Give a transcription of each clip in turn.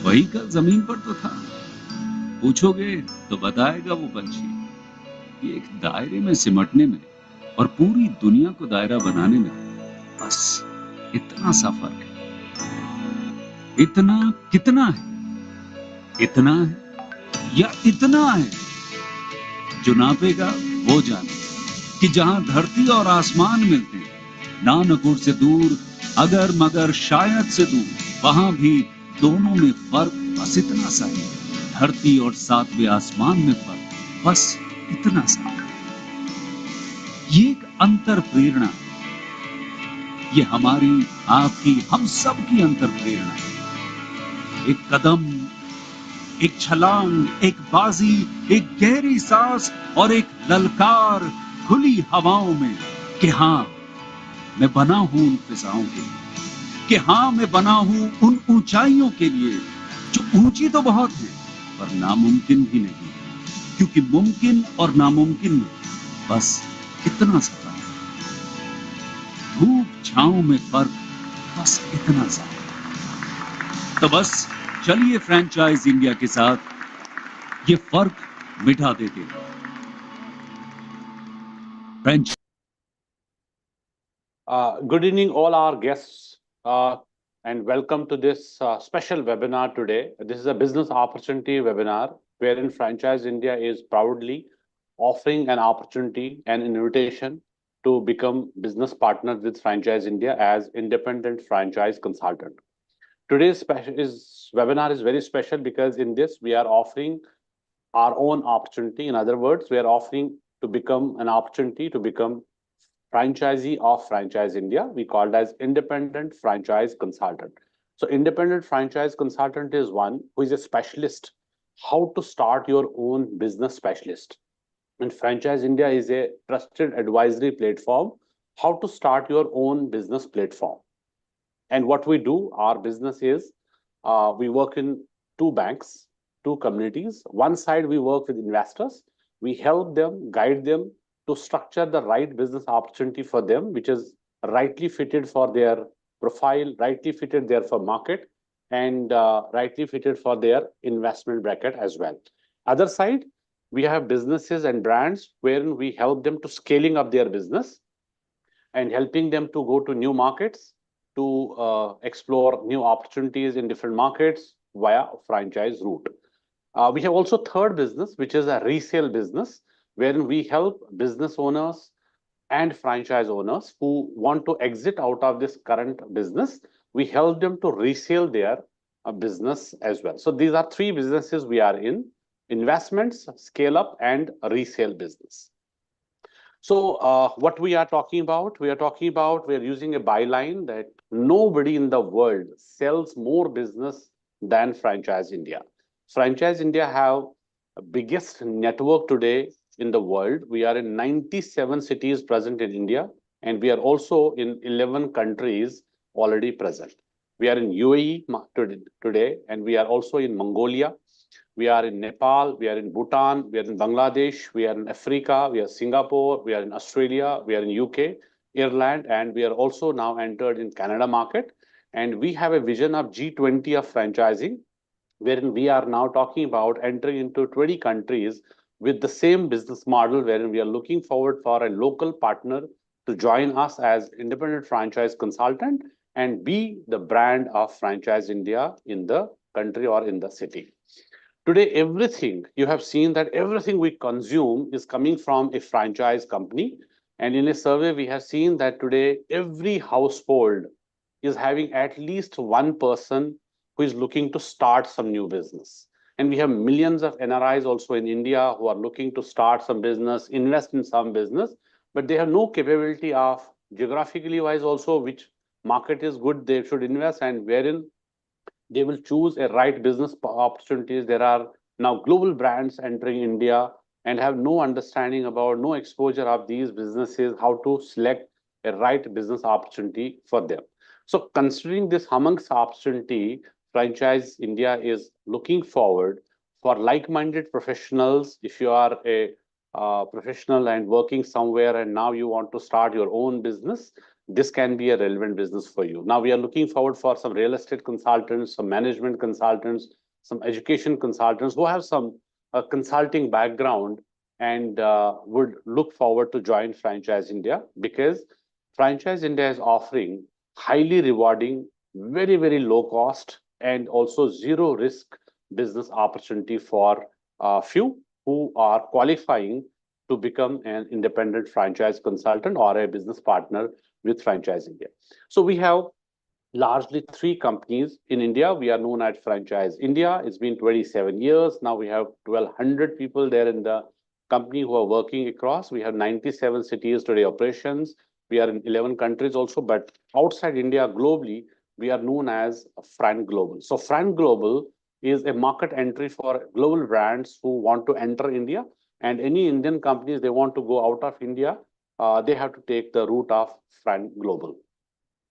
Vehicle जमीन पर तो था। पूछोगे तो बताएगा वो पंछी कि एक दायरे में सिमटने में और पूरी दुनिया को दायरा बनाने में बस इतना सा फर्क है। इतना कितना है? इतना है या इतना है? जो नापेगा वो जाने कि जहां धरती और आसमान मिलते हैं, नानपुर से दूर, अगर मगर शायद से दूर, वहां भी दोनों में फर्क बस इतना सा है। धरती और सातवें आसमान में फर्क बस इतना सा। ये एक अंतर प्रेरणा है। ये हमारी, आपकी, हम सब की अंतर प्रेरणा है। एक कदम, एक छलांग, एक बाजी, एक गहरी सांस और एक ललकार खुली हवाओं में कि हाँ, मैं बना हूं उन फिजाओं के लिए, कि हाँ, मैं बना हूं उन ऊंचाइयों के लिए जो ऊंची तो बहुत है पर नामुमकिन भी नहीं, क्योंकि मुमकिन और नामुमकिन में बस इतना सा फर्क है। धूप छांव में फर्क बस इतना सा। तो बस चलिए फ्रेंचाइज इंडिया के साथ ये फर्क मिटा देते हैं। French Good evening, all our guests, and welcome to this special webinar today. This is a business opportunity webinar wherein Franchise India is proudly offering an opportunity and invitation to become business partner with Franchise India as independent franchise consultant. Today's webinar is very special because in this we are offering our own opportunity. In other words, we are offering to become an opportunity to become franchisee of Franchise India. We called as independent franchise consultant. So independent franchise consultant is one who is a specialist, how to start your own business specialist. And Franchise India is a trusted advisory platform, how to start your own business platform. And what we do, our business is, we work in two banks, two communities. One side, we work with investors. We help them, guide them to structure the right business opportunity for them, which is rightly fitted for their profile, rightly fitted there for market, and rightly fitted for their investment bracket as well. Other side, we have businesses and brands wherein we help them to scaling up their business and helping them to go to new markets, to explore new opportunities in different markets via franchise route. We have also third business, which is a resale business, wherein we help business owners and franchise owners who want to exit out of this current business. We help them to resell their business as well. So these are three businesses we are in: investments, scale up, and resale business. So what we are talking about, we are using a byline that nobody in the world sells more business than Franchise India. Franchise India have a biggest network today in the world. We are in 97 cities present in India, and we are also in 11 countries already present. We are in UAE today, and we are also in Mongolia. We are in Nepal, we are in Bhutan, we are in Bangladesh, we are in Africa, we are Singapore, we are in Australia, we are in UK, Ireland, and we are also now entered in Canada market. And we have a vision of G20 of franchising, wherein we are now talking about entering into 20 countries with the same business model, wherein we are looking forward for a local partner to join us as independent franchise consultant and be the brand of Franchise India in the country or in the city. Today, everything you have seen that everything we consume is coming from a franchise company. And in a survey, we have seen that today every household is having at least one person who is looking to start some new business. And we have millions of NRIs also in India who are looking to start some business, invest in some business, but they have no capability of geographically wise also which market is good they should invest and wherein they will choose a right business opportunities. There are now global brands entering India and have no understanding about, no exposure of these businesses, how to select a right business opportunity for them. So considering this humongous opportunity, Franchise India is looking forward for like-minded professionals. If you are a professional and working somewhere and now you want to start your own business, this can be a relevant business for you. Now we are looking forward for some real estate consultants, some management consultants, some education consultants who have some consulting background and would look forward to join Franchise India, because Franchise India is offering highly rewarding, very, very low cost, and also zero risk business opportunity for few who are qualifying to become an independent franchise consultant or a business partner with Franchise India. So we have largely three companies in India. We are known as Franchise India. It's been 27 years. Now we have 1,200 people there in the company who are working across. We have 97 cities today operations. We are in 11 countries also, but outside India globally, we are known as Fran Global. So Fran Global is a market entry for global brands who want to enter India, and any Indian companies they want to go out of India, they have to take the route of Fran Global.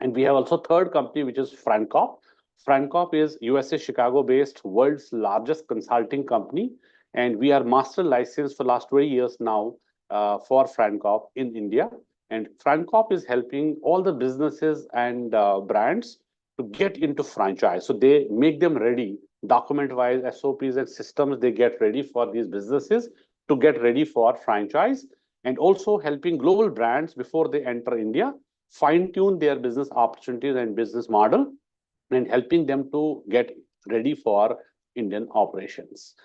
And we have also third company, which is Francop. Francop is USA Chicago-based, world's largest consulting company, and we are master licensed for last 20 years now for Francop in India. And Francop is helping all the businesses and brands to get into franchise. So they make them ready, document-wise, SOPs and systems. They get ready for these businesses to get ready for franchise, and also helping global brands before they enter India fine-tune their business opportunities and business model, and helping them to get ready for Indian operations.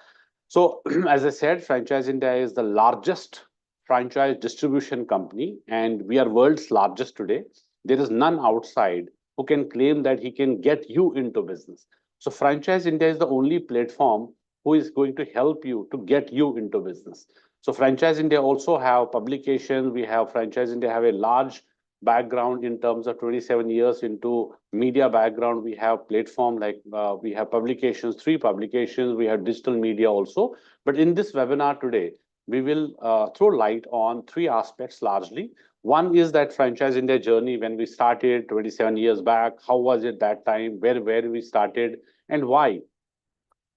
So, as I said, Franchise India is the largest franchise distribution company, and we are world's largest today. There is none outside who can claim that he can get you into business. So, Franchise India is the only platform who is going to help you to get you into business. So, Franchise India also have publications. We have Franchise India have a large background in terms of 27 years into media background. We have platform like we have publications, three publications, we have digital media also. But in this webinar today, we will throw light on three aspects largely. One is that Franchise India journey when we started 27 years back. How was it that time? Where we started, and why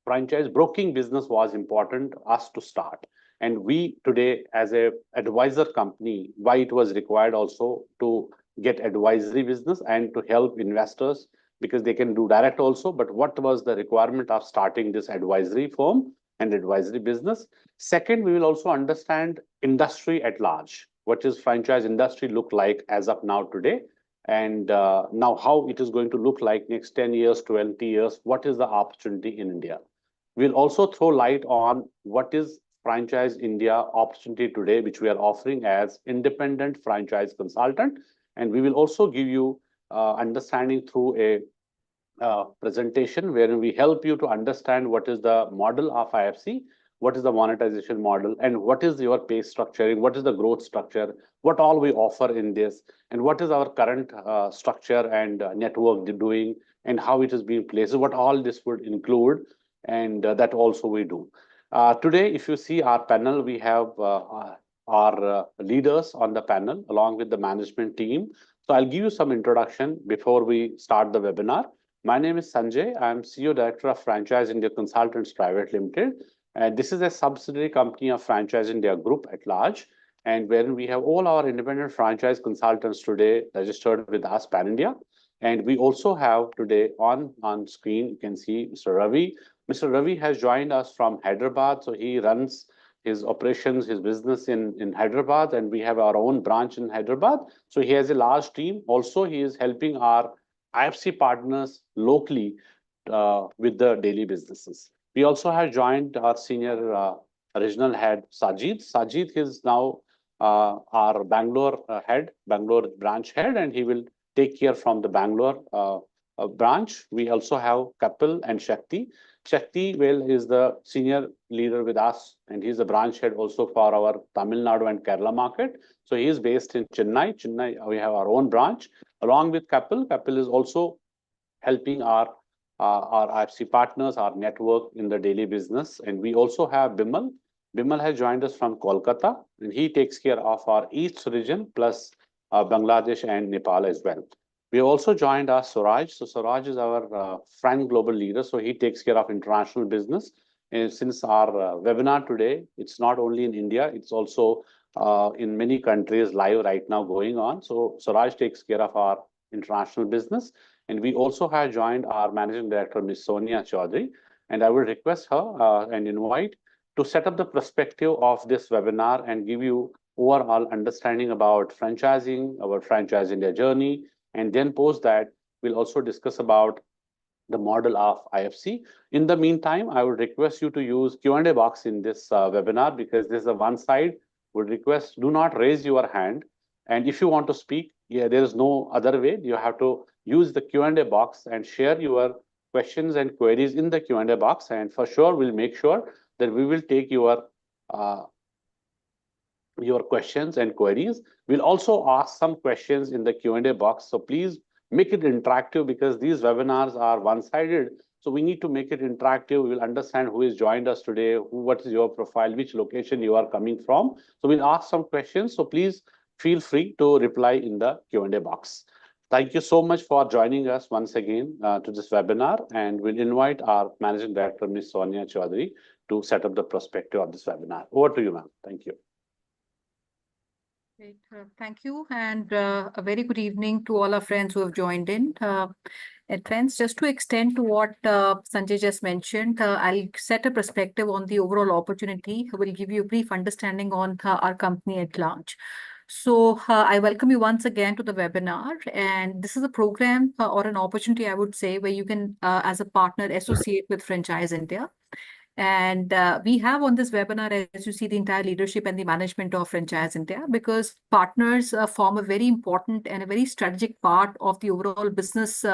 franchise broking business was important us to start. And we today, as a advisor company, why it was required also to get advisory business and to help investors, because they can do direct also. But what was the requirement of starting this advisory firm and advisory business? Second, we will also understand industry at large. What is franchise industry look like as of now today? And now how it is going to look like next 10 years, 20 years? What is the opportunity in India? We'll also throw light on what is Franchise India opportunity today, which we are offering as independent franchise consultant. And we will also give you understanding through a presentation wherein we help you to understand what is the model of IFC, what is the monetization model, and what is your pay structuring, what is the growth structure, what all we offer in this, and what is our current structure and network doing, and how it is being placed, what all this would include, and that also we do. Today, if you see our panel, we have our leaders on the panel along with the management team. So I'll give you some introduction before we start the webinar. My name is Sanjay. I'm CEO Director of Franchise India Consultants Private Limited. And this is a subsidiary company of Franchise India Group at large, and wherein we have all our independent franchise consultants today registered with us pan India. And we also have today on screen, you can see Mr. Ravi. Mr. Ravi has joined us from Hyderabad. So he runs his operations, his business in Hyderabad, and we have our own branch in Hyderabad. So he has a large team. Also, he is helping our IFC partners locally with the daily businesses. We also have joined our senior regional head, Sajid. Sajid is now our Bangalore head, Bangalore branch head, and he will take care from the Bangalore branch. We also have Kapil and Shakti. Shakti, well, is the senior leader with us, and he's the branch head also for our Tamil Nadu and Kerala market. So he is based in Chennai. Chennai, we have our own branch. Along with Kapil, Kapil is also helping our IFC partners, our network in the daily business. And we also have Bimal. Bimal has joined us from Kolkata, and he takes care of our East region plus Bangladesh and Nepal as well. We also joined our Suraj. So Suraj is our Fran Global leader. So he takes care of international business. And since our webinar today, it's not only in India, it's also in many countries live right now going on. So Suraj takes care of our international business. And we also have joined our managing director, Ms. Sonia Chaudhary. And I will request her and invite to set up the perspective of this webinar and give you overall understanding about franchising, our Franchise India journey. And then post that, we'll also discuss about the model of IFC. In the meantime, I would request you to use Q&A box in this webinar, because this is a one side. Would request, do not raise your hand. And if you want to speak, yeah, there is no other way. You have to use the Q&A box and share your questions and queries in the Q&A box. And for sure, we'll make sure that we will take uh, your questions and queries. We'll also ask some questions in the Q&A box. So please make it interactive, because these webinars are one-sided. So we need to make it interactive. We'll understand who has joined us today, what is your profile, which location you are coming from. So we'll ask some questions. So please feel free to reply in the Q&A box. Thank you so much for joining us once again to this webinar. And we'll invite our Managing Director, Ms. Sonia Chaudhary, to set up the perspective of this webinar. Over to you, ma'am. Thank you. Great. Thank you, and a very good evening to all our friends who have joined in. And friends, just to extend to what Sanjay just mentioned, I'll set a perspective on the overall opportunity. I will give you a brief understanding on our company at large. So I welcome you once again to the webinar, and this is a program or an opportunity, I would say, where you can, as a partner, associate with Franchise India. And we have on this webinar, as you see, the entire leadership and the management of Franchise India, because partners form a very important and a very strategic part of the overall business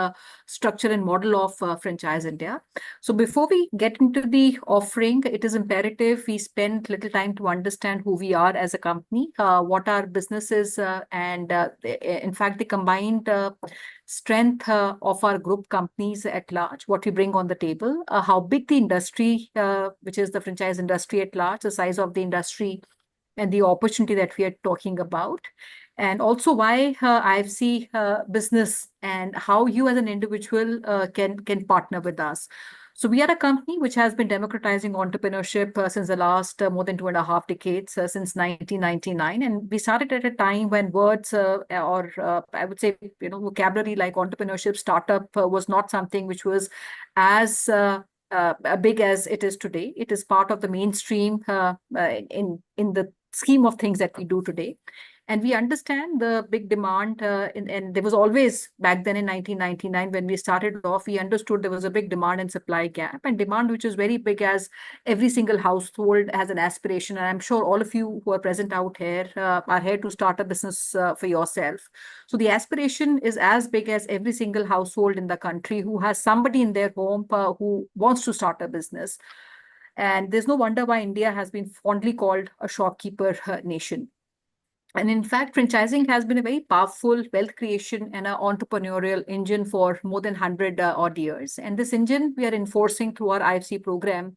structure and model of Franchise India. So before we get into the offering, it is imperative we spend little time to understand who we are as a company, what our business is, and in fact, the combined strength of our group companies at large, what we bring on the table, how big the industry, which is the franchise industry at large, the size of the industry, and the opportunity that we are talking about, and also why IFC business and how you as an individual can partner with us. So we are a company which has been democratizing entrepreneurship since the last more than 2.5 decades, since 1999. And we started at a time when words or I would say, vocabulary like entrepreneurship, startup was not something which was as big as it is today. It is part of the mainstream in the scheme of things that we do today. And we understand the big demand, and there was always, back then in 1999, when we started off, we understood there was a big demand and supply gap, and demand which is very big, as every single household has an aspiration. And I'm sure all of you who are present out here are here to start a business for yourself. So the aspiration is as big as every single household in the country who has somebody in their home who wants to start a business. And there's no wonder why India has been fondly called a shopkeeper nation. And in fact, franchising has been a very powerful wealth creation and an entrepreneurial engine for more than 100 odd years. And this engine we are enforcing through our IFC program,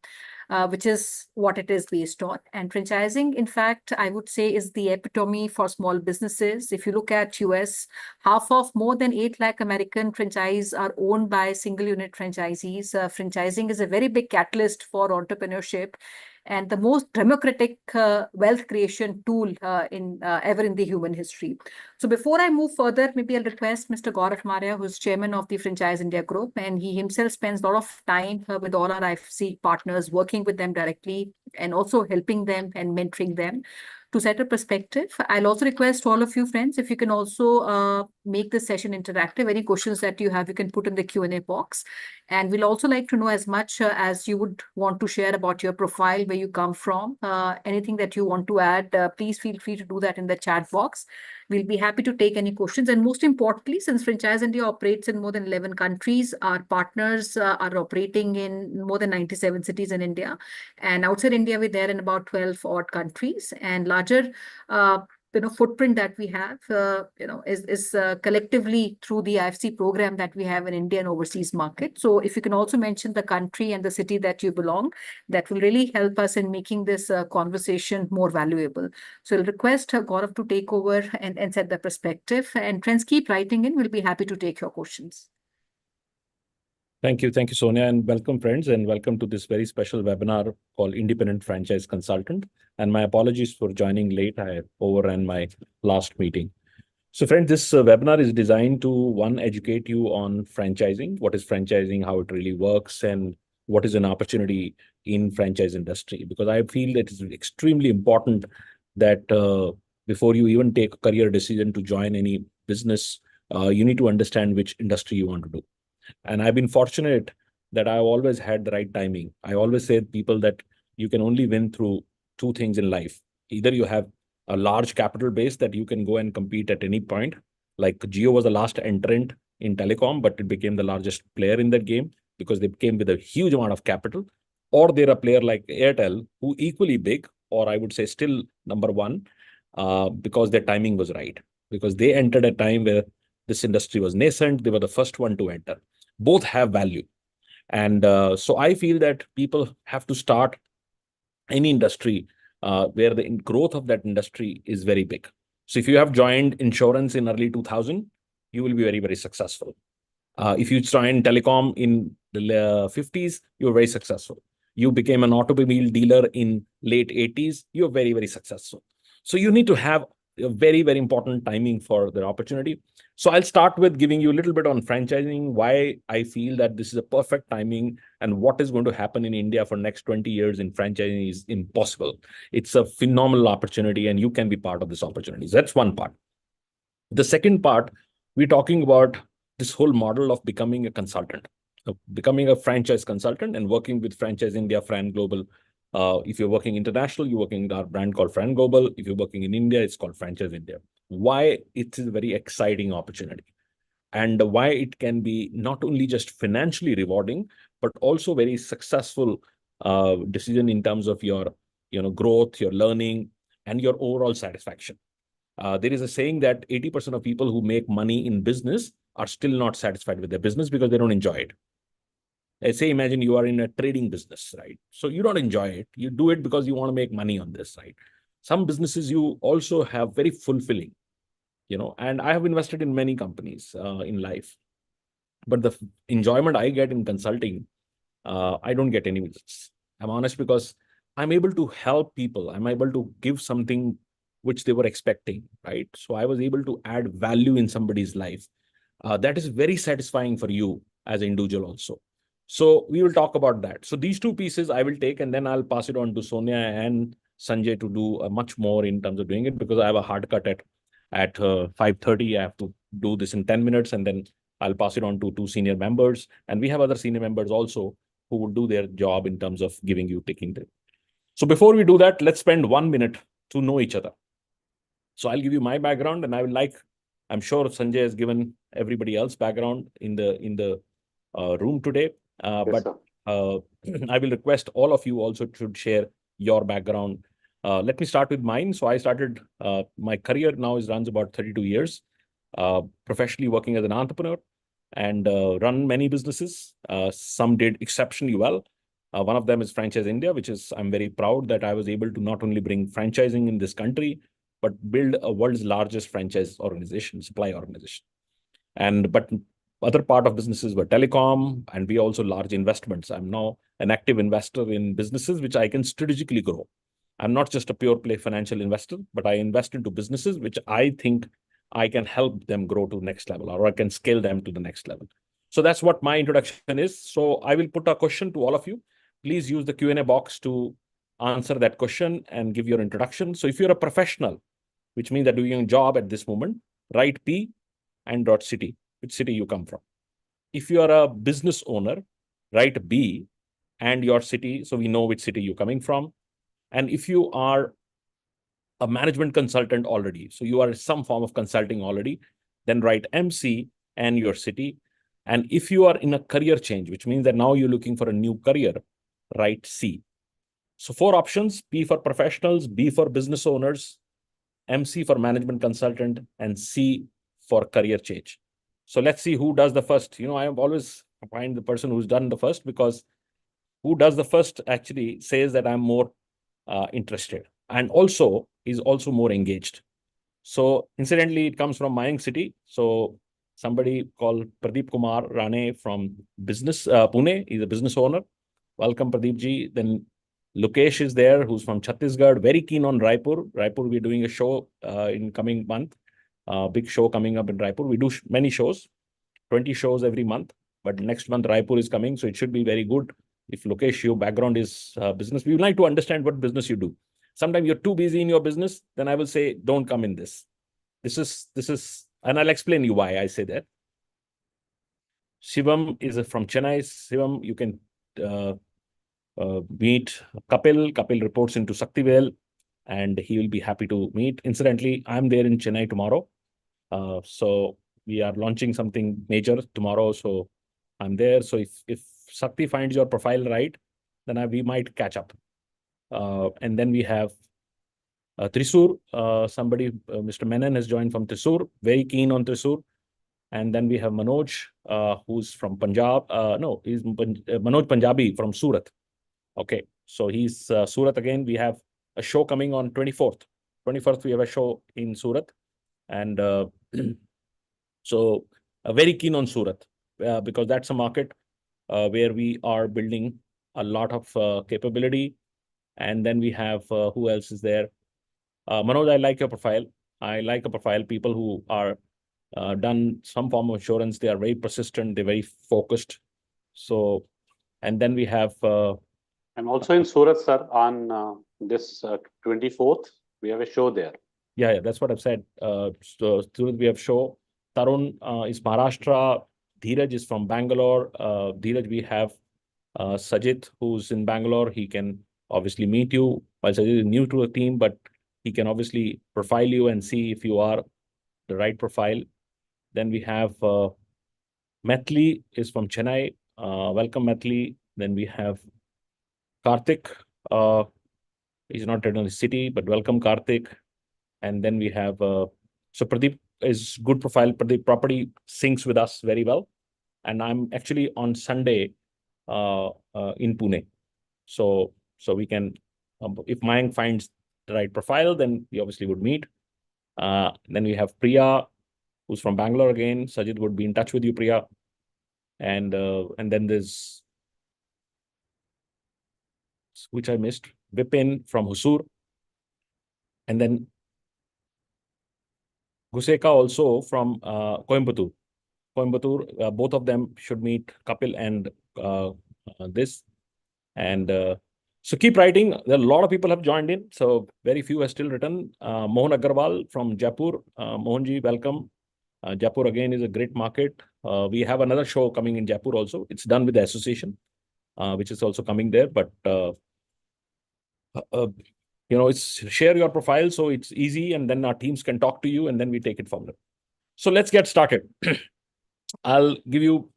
which is what it is based on. And franchising, in fact, I would say, is the epitome for small businesses. If you look at US, half of more than 8 lakh American franchises are owned by single unit franchisees. Franchising is a very big catalyst for entrepreneurship and the most democratic wealth creation tool ever in the human history. So before I move further, maybe I'll request Mr. Gaurav Maria, who's chairman of the Franchise India Group, and he himself spends a lot of time with all our IFC partners, working with them directly and also helping them and mentoring them to set a perspective. I'll also request all of you friends, if you can also make this session interactive. Any questions that you have, you can put in the Q&A box. And we'll also like to know as much as you would want to share about your profile, where you come from, anything that you want to add, please feel free to do that in the chat box. We'll be happy to take any questions. And most importantly, since Franchise India operates in more than 11 countries, our partners are operating in more than 97 cities in India. And outside India, we're there in about 12 odd countries. And larger footprint that we have, is collectively through the IFC program that we have in India and overseas market. So if you can also mention the country and the city that you belong, that will really help us in making this conversation more valuable. So I'll request Gaurav to take over and set the perspective. And friends, keep writing in. We'll be happy to take your questions. Thank you, Sonia, and welcome, friends, and welcome to this very special webinar called Independent Franchise Consultant. And my apologies for joining late. I overran my last meeting. So, friends, this webinar is designed to, one, educate you on franchising, what is franchising, how it really works, and what is an opportunity in franchise industry. Because I feel that it's extremely important that before you even take a career decision to join any business, you need to understand which industry you want to do. And I've been fortunate that I've always had the right timing. I always say to people that you can only win through two things in life. Either you have a large capital base that you can go and compete at any point. Like Jio was the last entrant in telecom, but it became the largest player in that game because they came with a huge amount of capital. Or they're a player like Airtel, who equally big, or I would say still number one, because their timing was right. Because they entered a time where this industry was nascent. They were the first one to enter. Both have value. And so I feel that people have to start any industry where the growth of that industry is very big. So if you have joined insurance in early 2000, you will be very, very successful. If you joined telecom in the 50s, you're very successful. You became an automobile dealer in late 80s, you're very, very successful. So you need to have a very, very important timing for the opportunity. So I'll start with giving you a little bit on franchising, why I feel that this is a perfect timing and what is going to happen in India for next 20 years in franchising is impossible. It's a phenomenal opportunity and you can be part of this opportunity. So that's one part. The second part, we're talking about this whole model of becoming a consultant, becoming a franchise consultant and working with Franchise India, Fran Global. If you're working international, you're working with our brand called Fran Global. If you're working in India, it's called Franchise India. Why it is a very exciting opportunity and why it can be not only just financially rewarding, but also very successful decision in terms of your growth, your learning, and your overall satisfaction. There is a saying that 80% of people who make money in business are still not satisfied with their business because they don't enjoy it. Say, imagine you are in a trading business, right? So you don't enjoy it. You do it because you want to make money on this, right? Some businesses you also have very fulfilling, and I have invested in many companies in life. But the enjoyment I get in consulting, I don't get any business. I'm honest because I'm able to help people. I'm able to give something which they were expecting, right? So I was able to add value in somebody's life. That is very satisfying for you as an individual also. So we will talk about that. So these two pieces I will take, and then I'll pass it on to Sonia and Sanjay to do much more in terms of doing it, because I have a hard cut at 5:30. I have to do this in 10 minutes, and then I'll pass it on to two senior members. And we have other senior members also who will do their job in terms of taking the. So before we do that, let's spend 1 minute to know each other. So I'll give you my background, and I'm sure Sanjay has given everybody else background in the room today. But I will request all of you also should share your background. Let me start with mine. So I started my career now runs about 32 years, professionally working as an entrepreneur and run many businesses. Some did exceptionally well. One of them is Franchise India, which is I'm very proud that I was able to not only bring franchising in this country, but build a world's largest franchise organization, supply organization. But other part of businesses were telecom, and we also large investments. I'm now an active investor in businesses which I can strategically grow. I'm not just a pure play financial investor, but I invest into businesses which I think I can help them grow to the next level, or I can scale them to the next level. So that's what my introduction is. So I will put a question to all of you. Please use the Q&A box to answer that question and give your introduction. So if you're a professional, which means that doing a job at this moment, write P and .city, which city you come from. If you are a business owner, write B and your city, so we know which city you're coming from. And if you are a management consultant already, so you are some form of consulting already, then write MC and your city. And if you are in a career change, which means that now you're looking for a new career, write C. So 4 options: P for professionals, B for business owners, MC for management consultant, and C for career change. So let's see who does the first. I have always find the person who's done the first, because who does the first actually says that I'm more interested and also is also more engaged. So incidentally, it comes from my city. So somebody called Pradeep Kumar Rane from business Pune. He's a business owner. Welcome, Pradeep ji. Then Lokesh is there, who's from Chhattisgarh, very keen on Raipur. Raipur, we're doing a show in coming month. Big show coming up in Raipur. We do many shows, 20 shows every month. But next month, Raipur is coming, so it should be very good. If Lokesh, your background is business, we would like to understand what business you do. Sometimes you're too busy in your business, then I will say, don't come in this. This is, and I'll explain you why I say that. Shivam is from Chennai. Shivam, you can meet Kapil. Kapil reports into Saktivel, and he will be happy to meet. Incidentally, I'm there in Chennai tomorrow. So we are launching something major tomorrow. So I'm there. So if Sakti finds your profile right, then we might catch up. And then we have Thrissur. Somebody, Mr. Menon has joined from Thrissur, very keen on Thrissur. And then we have Manoj, who's from Punjab. No, he's Manoj Punjabi from Surat. Okay, so he's Surat again. We have a show coming on 24th. 21st, we have a show in Surat. And so very keen on Surat because that's a market where we are building a lot of capability. And then we have, who else is there? Manoj, I like your profile. I like a profile, people who are done some form of insurance. They are very persistent. They're very focused. So, and then we have... I'm also in Surat, sir, on this 24th. We have a show there. Yeah, that's what I've said. So Surat, we have show. Tarun is Maharashtra. Dheeraj is from Bangalore. Dheeraj, we have Sajid, who's in Bangalore. He can obviously meet you. While Sajid is new to the team, but he can obviously profile you and see if you are the right profile. Then we have Metli is from Chennai. Welcome, Metli. Then we have Karthik. He's not in the city, but welcome, Karthik. And then we have, so Pradeep is good profile. Pradeep property syncs with us very well. And I'm actually on Sunday in Pune. So we can, if Mayank finds the right profile, then we obviously would meet. Then we have Priya, who's from Bangalore again. Sajid would be in touch with you, Priya. And then there's, which I missed, Vipin from Hosur. And then Guseka also from Coimbatore. Both of them should meet Kapil and this. And so keep writing. There are a lot of people have joined in. So very few have still written. Mohan Agarwal from Jaipur. Mohanji, welcome. Jaipur again is a great market. We have another show coming in Jaipur also. It's done with the association, which is also coming there. But it's share your profile so it's easy, and then our teams can talk to you, and then we take it from there. So let's get started. I'll give you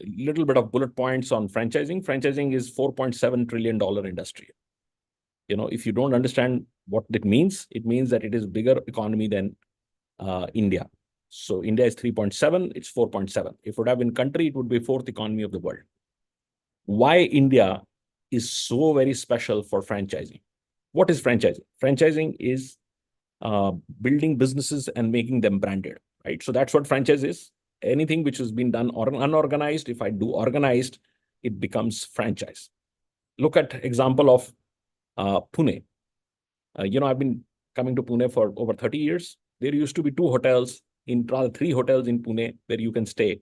a little bit of bullet points on franchising. Franchising is $4.7 trillion industry. If you don't understand what it means that it is bigger economy than India. So India is 3.7, it's 4.7. If it would have been country, it would be fourth economy of the world. Why India is so very special for franchising? What is franchising? Franchising is building businesses and making them branded, right? So that's what franchise is. Anything which has been done or unorganized, if I do organized, it becomes franchise. Look at example of Pune. I've been coming to Pune for over 30 years. There used to be 3 hotels in Pune where you can stay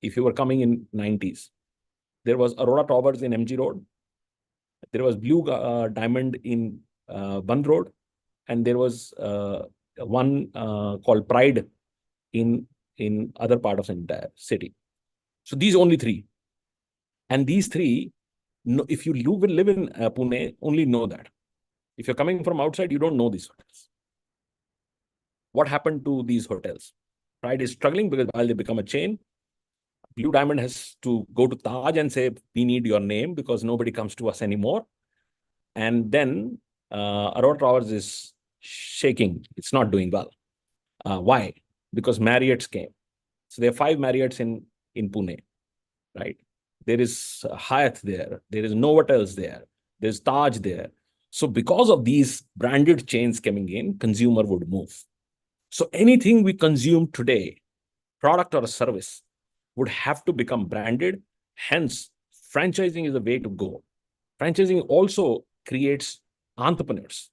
if you were coming in 90s. There was Aurora Towers in MG Road. There was Blue Diamond in Bund Road. And there was one called Pride in other part of the entire city. So these only 3. And these 3, if you live in Pune, only know that. If you're coming from outside, you don't know these hotels. What happened to these hotels? Pride is struggling because while they become a chain, Blue Diamond has to go to Taj and say, we need your name because nobody comes to us anymore. And then Aurora Towers is shaking. It's not doing well. Why? Because Marriott's came. So there are 5 Marriotts in Pune, right? There is Hyatt there. There is Novotel's there. There's Taj there. So because of these branded chains coming in, consumer would move. So anything we consume today product or a service would have to become branded. Hence, franchising is the way to go. Franchising also creates entrepreneurs.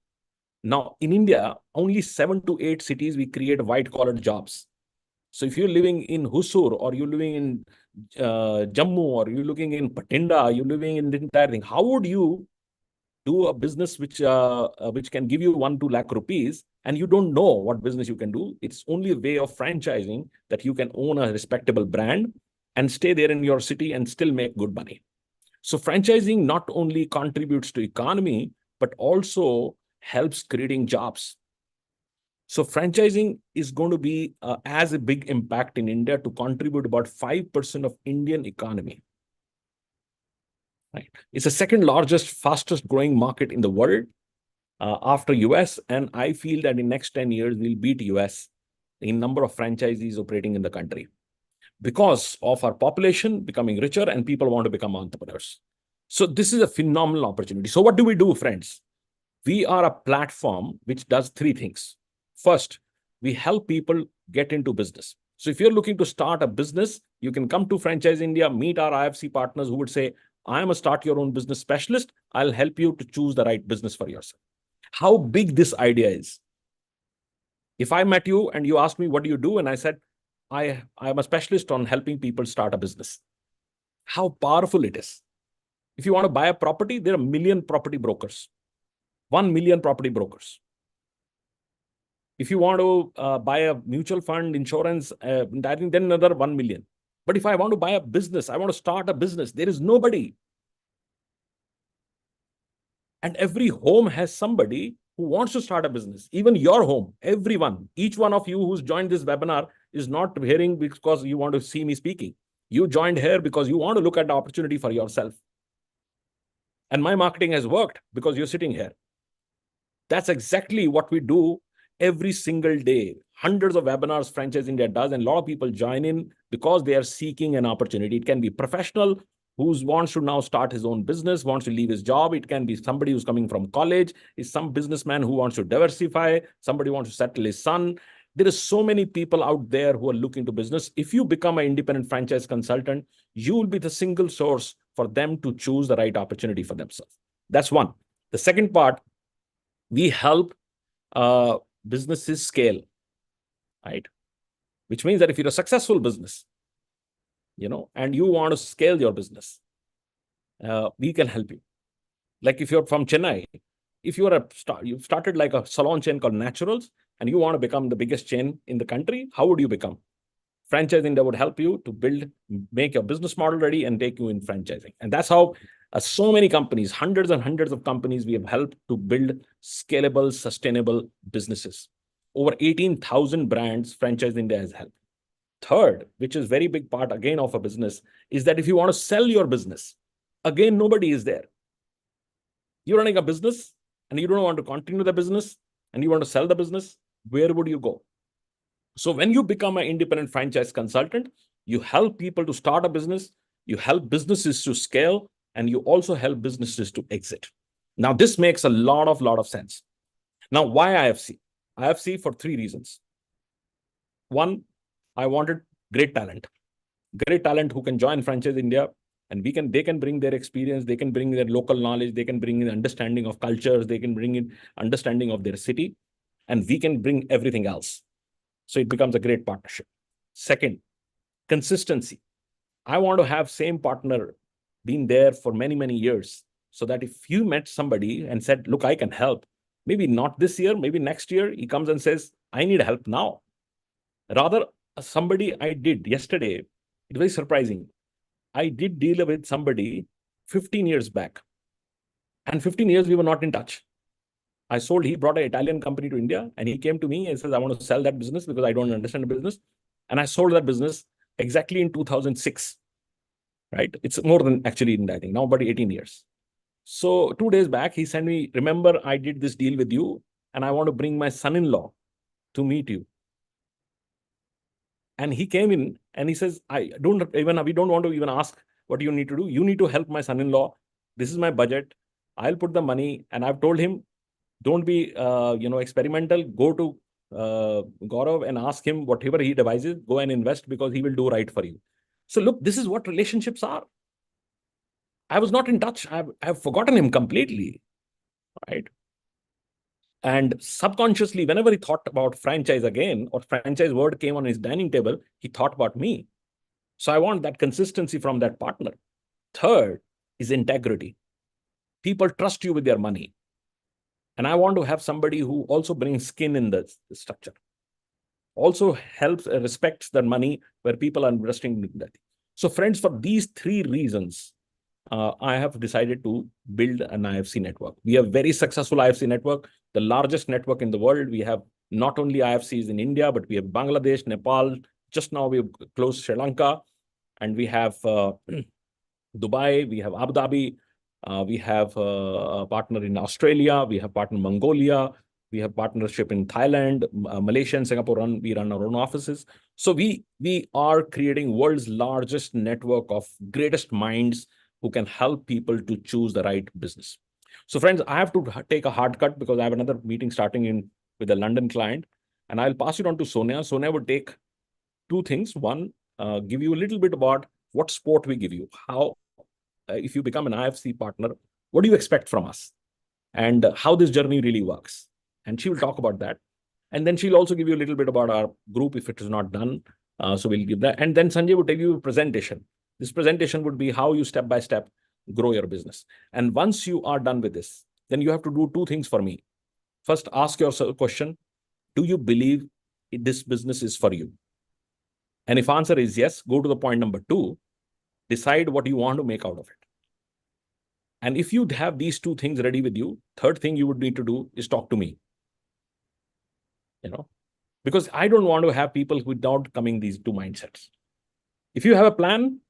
Now, in India, only 7 to 8 cities we create white-collar jobs. So if you're living in Husur, or you're living in Jammu, or you're living in Patinda, you're living in the entire thing, how would you do a business which can give you 1-2 lakh rupees, and you don't know what business you can do? It's only a way of franchising that you can own a respectable brand and stay there in your city and still make good money. So franchising not only contributes to economy, but also helps creating jobs. So franchising is going to be as a big impact in India to contribute about 5% of Indian economy. Right. It's the second largest, fastest growing market in the world after US. And I feel that in next 10 years, we'll beat US in number of franchisees operating in the country because of our population becoming richer and people want to become entrepreneurs. So this is a phenomenal opportunity. So what do we do, friends? We are a platform which does 3 things. First, we help people get into business. So if you're looking to start a business, you can come to Franchise India, meet our IFC partners who would say, I am a start your own business specialist. I'll help you to choose the right business for yourself. How big this idea is. If I met you and you asked me, what do you do? And I said, I am a specialist on helping people start a business. How powerful it is. If you want to buy a property, there are 1 million property brokers. 1 million property brokers. If you want to buy a mutual fund, insurance, then another 1 million. But if I want to buy a business, I want to start a business, there is nobody. And every home has somebody who wants to start a business. Even your home, everyone, each one of you who's joined this webinar is not hearing because you want to see me speaking. You joined here because you want to look at the opportunity for yourself. And my marketing has worked because you're sitting here. That's exactly what we do every single day. Hundreds of webinars Franchise India does, and a lot of people join in because they are seeking an opportunity. It can be professional who wants to now start his own business, wants to leave his job. It can be somebody who's coming from college. It's some businessman who wants to diversify. Somebody wants to settle his son. There are so many people out there who are looking to business. If you become an independent franchise consultant, you will be the single source for them to choose the right opportunity for themselves. That's one. The second part, we help businesses scale, right? Which means that if you're a successful business, and you want to scale your business, we can help you. Like if you're from Chennai, if you've started like a salon chain called Naturals, and you want to become the biggest chain in the country, how would you become? Franchise India would help you to make your business model ready and take you in franchising. And that's how so many companies, hundreds and hundreds of companies, we have helped to build scalable, sustainable businesses. Over 18,000 brands Franchise India has helped. Third, which is very big part again of a business, is that if you want to sell your business, again, nobody is there. You're running a business and you don't want to continue the business and you want to sell the business, where would you go? So when you become an independent franchise consultant, you help people to start a business, you help businesses to scale, and you also help businesses to exit. Now, this makes a lot of sense. Now, why IFC? IFC for 3 reasons. One, I wanted great talent who can join Franchise India, and they can bring their experience, they can bring their local knowledge, they can bring in understanding of cultures, they can bring in understanding of their city, and we can bring everything else. So it becomes a great partnership. Second, consistency. I want to have same partner been there for many, many years, so that if you met somebody and said, look, I can help, maybe not this year, maybe next year, he comes and says, I need help now. Rather, somebody I did yesterday, it's very surprising. I did deal with somebody 15 years back. And 15 years, we were not in touch. He brought an Italian company to India, and he came to me and says, I want to sell that business because I don't understand the business. And I sold that business exactly in 2006, right? It's more than actually, I think, now about 18 years. So 2 days back, he sent me, remember, I did this deal with you, and I want to bring my son-in-law to meet you. And he came in and he says, we don't want to even ask what you need to do. You need to help my son-in-law. This is my budget. I'll put the money. And I've told him, don't be, experimental. Go to Gaurav, and ask him whatever he devises, go and invest because he will do right for you. So look, this is what relationships are. I was not in touch. I've forgotten him completely, right? And subconsciously, whenever he thought about franchise again, or franchise word came on his dining table, he thought about me. So I want that consistency from that partner. Third is integrity. People trust you with their money. And I want to have somebody who also brings skin in the structure, also helps, respects the money where people are investing in that. So friends, for these three reasons, I have decided to build an IFC network. We have very successful IFC network, the largest network in the world. We have not only IFCs in India, but we have Bangladesh, Nepal. Just now we've closed Sri Lanka, and we have Dubai, we have Abu Dhabi, we have a partner in Australia, we have partner in Mongolia, we have partnership in Thailand, Malaysia and Singapore. We run our own offices. So we are creating world's largest network of greatest minds who can help people to choose the right business. So friends, I have to take a hard cut because I have another meeting starting with a London client, and I'll pass it on to Sonia. Sonia would take two things. One, give you a little bit about what support we give you. How, if you become an IFC partner, what do you expect from us? And how this journey really works. And she will talk about that. And then she'll also give you a little bit about our group if it is not done. So we'll give that. And then Sanjay will tell you a presentation. This presentation would be how you step by step grow your business. And once you are done with this, then you have to do two things for me. First, ask yourself a question. Do you believe this business is for you? And if answer is yes, go to the point number 2, decide what you want to make out of it. And if you have these two things ready with you, third thing you would need to do is talk to me. Because I don't want to have people without coming these two mindsets. If you have a plan,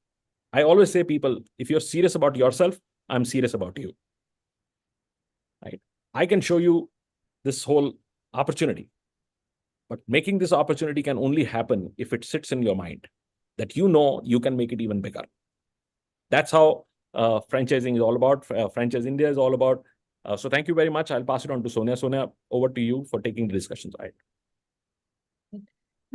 I always say people, if you're serious about yourself, I'm serious about you. Right? I can show you this whole opportunity, but making this opportunity can only happen if it sits in your mind that you can make it even bigger. That's how franchising is all about. Franchise India is all about. So thank you very much. I'll pass it on to Sonia. Sonia, over to you for taking the discussions. Right.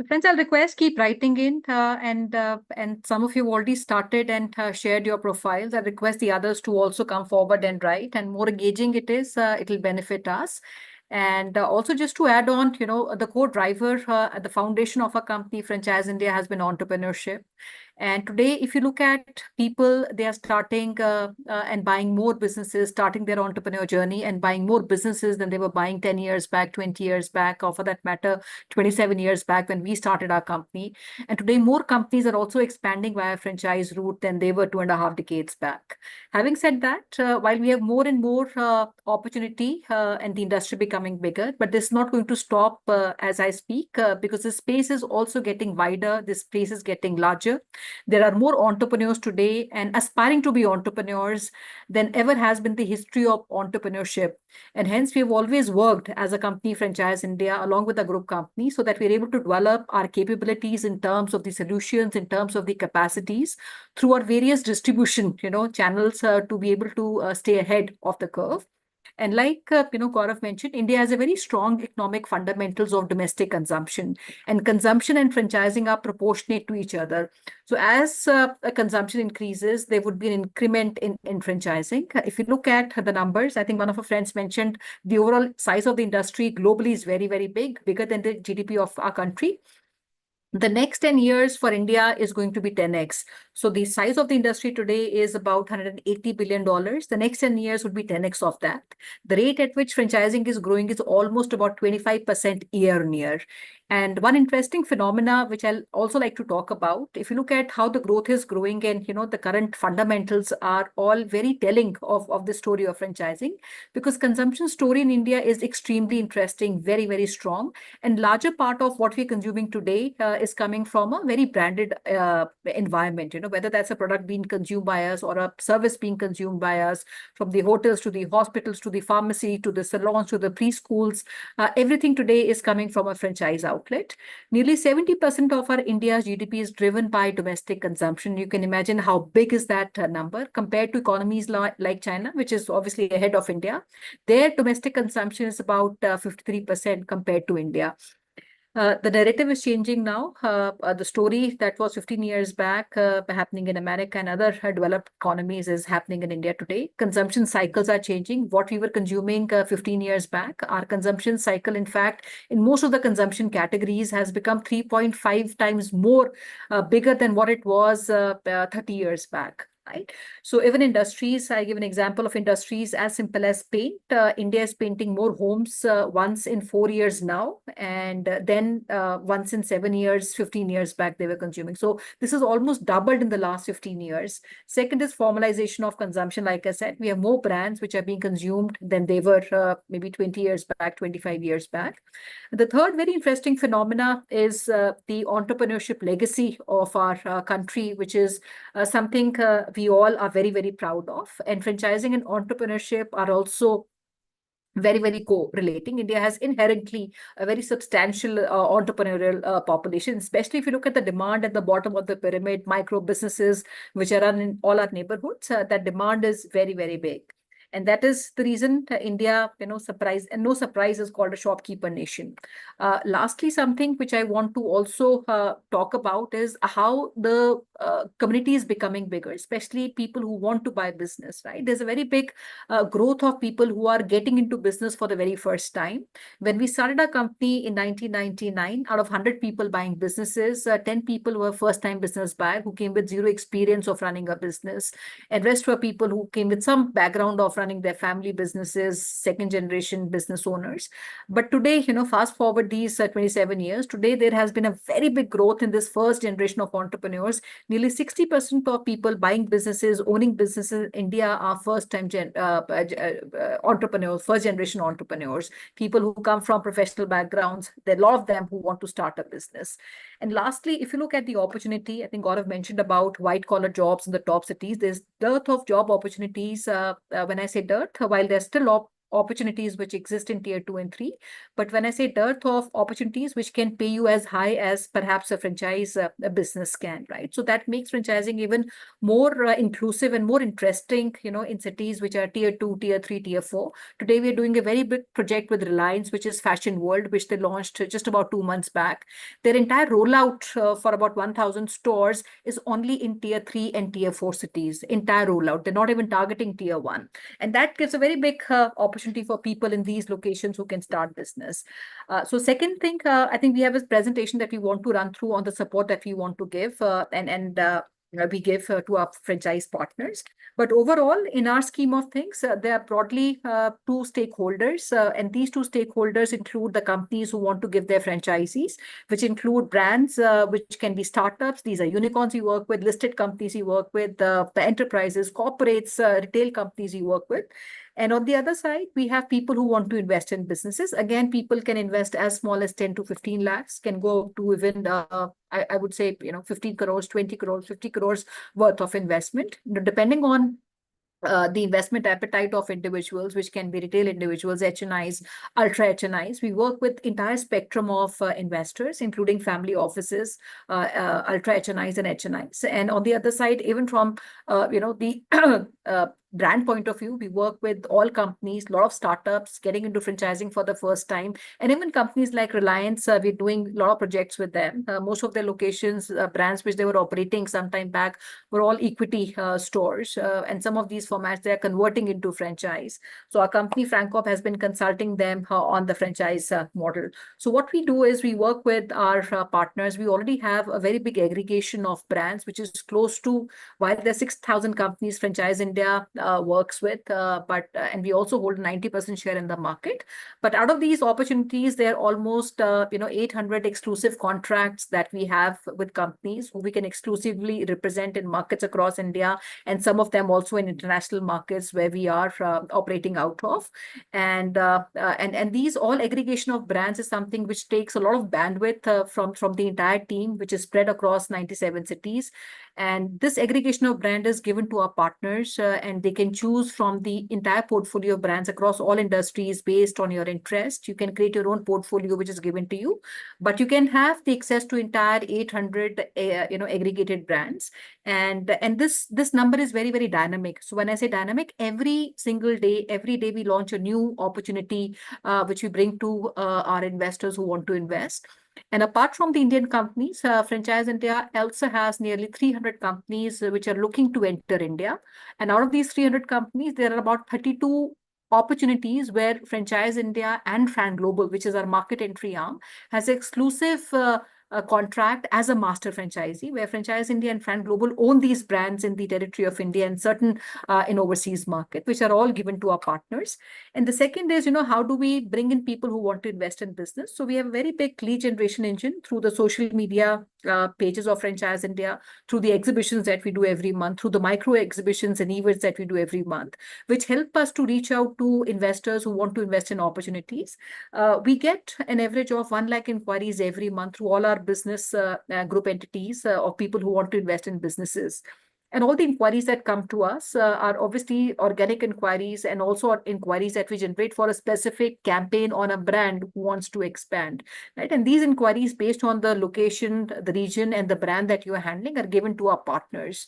Friends, I'll request keep writing in, and some of you already started and shared your profiles. I request the others to also come forward and write. And more engaging it is, it will benefit us. And also just to add on, the core driver at the foundation of our company, Franchise India, has been entrepreneurship. And today, if you look at people, they are starting and buying more businesses, starting their entrepreneur journey and buying more businesses than they were buying 10 years back, 20 years back, or for that matter, 27 years back when we started our company. And today, more companies are also expanding via franchise route than they were 2.5 decades back. Having said that, while we have more and more opportunity and the industry becoming bigger, but this is not going to stop as I speak because the space is also getting wider, this space is getting larger. There are more entrepreneurs today and aspiring to be entrepreneurs than ever has been the history of entrepreneurship. And hence, we have always worked as a company, Franchise India, along with a group company, so that we're able to develop our capabilities in terms of the solutions, in terms of the capacities, through our various distribution, channels to be able to stay ahead of the curve. And like, Gaurav mentioned, India has a very strong economic fundamentals of domestic consumption, and consumption and franchising are proportionate to each other. So as consumption increases, there would be an increment in franchising. If you look at the numbers, I think one of our friends mentioned the overall size of the industry globally is very, very big, bigger than the GDP of our country. The next 10 years for India is going to be 10x. So the size of the industry today is about $180 billion. The next 10 years would be 10x of that. The rate at which franchising is growing is almost about 25% year on year. And one interesting phenomena, which I'll also like to talk about, if you look at how the growth is growing and, the current fundamentals are all very telling of the story of franchising, because consumption story in India is extremely interesting, very, very strong. And larger part of what we're consuming today is coming from a very branded environment, whether that's a product being consumed by us or a service being consumed by us, from the hotels to the hospitals to the pharmacy to the salons to the preschools, everything today is coming from a franchise outlet. Nearly 70% of our India's GDP is driven by domestic consumption. You can imagine how big is that number compared to economies like China, which is obviously ahead of India. Their domestic consumption is about 53% compared to India. The narrative is changing now. The story that was 15 years back happening in America and other developed economies is happening in India today. Consumption cycles are changing. What we were consuming 15 years back, our consumption cycle, in fact, in most of the consumption categories has become 3.5 times more bigger than what it was 30 years back. Right. So even industries, I give an example of industries as simple as paint. India is painting more homes once in 4 years now, and then once in 7 years, 15 years back they were consuming. So this is almost doubled in the last 15 years. Second is formalization of consumption. Like I said, we have more brands which are being consumed than they were maybe 20 years back, 25 years back. The third very interesting phenomena is the entrepreneurship legacy of our country, which is something we all are very, very proud of. And franchising and entrepreneurship are also very, very correlating. India has inherently a very substantial entrepreneurial population, especially if you look at the demand at the bottom of the pyramid, micro businesses, which are run in all our neighborhoods, that demand is very, very big. And that is the reason India, surprise, and no surprise, is called a shopkeeper nation. Lastly, something which I want to also talk about is how the community is becoming bigger, especially people who want to buy business, right? There's a very big growth of people who are getting into business for the very first time. When we started our company in 1999, out of 100 people buying businesses, 10 people were first-time business buyer who came with zero experience of running a business, and rest were people who came with some background of running their family businesses, second-generation business owners. But today, fast forward these 27 years, today there has been a very big growth in this first generation of entrepreneurs. Nearly 60% of people buying businesses, owning businesses in India are first-time entrepreneurs, first-generation entrepreneurs, people who come from professional backgrounds. There are a lot of them who want to start a business. And lastly, if you look at the opportunity, I think Gaurav mentioned about white-collar jobs in the top cities. There's dearth of job opportunities. When I say dearth, while there's still opportunities which exist in tier 2 and 3. But when I say dearth of opportunities which can pay you as high as perhaps a franchise a business can, right? So that makes franchising even more inclusive and more interesting, in cities which are tier 2, tier 3, tier 4. Today, we're doing a very big project with Reliance, which is Fashion World, which they launched just about 2 months back. Their entire rollout for about 1,000 stores is only in tier 3 and tier 4 cities, entire rollout. They're not even targeting tier 1. And that gives a very big opportunity for people in these locations who can start business. So second thing, I think we have a presentation that we want to run through on the support that we want to give and we give to our franchise partners. But overall, in our scheme of things, there are broadly two stakeholders, and these two stakeholders include the companies who want to give their franchisees, which include brands, which can be startups. These are unicorns you work with, listed companies you work with, the enterprises, corporates, retail companies you work with. And on the other side, we have people who want to invest in businesses. Again, people can invest as small as 10 to 15 lakhs, can go to even, I would say, 15 crores, 20 crores, 50 crores worth of investment, depending on the investment appetite of individuals, which can be retail individuals, HNIs, ultra HNIs. We work with entire spectrum of investors, including family offices, ultra HNIs and HNIs. And on the other side, even from, the brand point of view, we work with all companies, a lot of startups getting into franchising for the first time. And even companies like Reliance, we're doing a lot of projects with them. Most of their locations, brands which they were operating some time back, were all equity stores. And some of these formats, they are converting into franchise. So our company, Francop, has been consulting them on the franchise model. So what we do is we work with our partners. We already have a very big aggregation of brands, which is close to, while there are 6,000 companies Franchise India works with, and we also hold 90% share in the market. But out of these opportunities, there are almost 800 exclusive contracts that we have with companies who we can exclusively represent in markets across India, and some of them also in international markets where we are operating out of. And these all aggregation of brands is something which takes a lot of bandwidth from the entire team, which is spread across 97 cities. And this aggregation of brand is given to our partners, and they can choose from the entire portfolio of brands across all industries based on your interest. You can create your own portfolio, which is given to you, but you can have the access to entire 800, aggregated brands. And this number is very, very dynamic. So when I say dynamic, every day we launch a new opportunity, which we bring to our investors who want to invest. And apart from the Indian companies, Franchise India also has nearly 300 companies which are looking to enter India. And out of these 300 companies, there are about 32 opportunities where Franchise India and Fran Global, which is our market entry arm, has exclusive contract as a master franchisee, where Franchise India and Fran Global own these brands in the territory of India and certain in overseas market, which are all given to our partners. And the second is, how do we bring in people who want to invest in business? So we have a very big lead generation engine through the social media pages of Franchise India, through the exhibitions that we do every month, through the micro exhibitions and events that we do every month, which help us to reach out to investors who want to invest in opportunities. We get an average of 1 lakh inquiries every month through all our business group entities of people who want to invest in businesses. And all the inquiries that come to us are obviously organic inquiries and also inquiries that we generate for a specific campaign on a brand who wants to expand, right? And these inquiries based on the location, the region, and the brand that you are handling are given to our partners.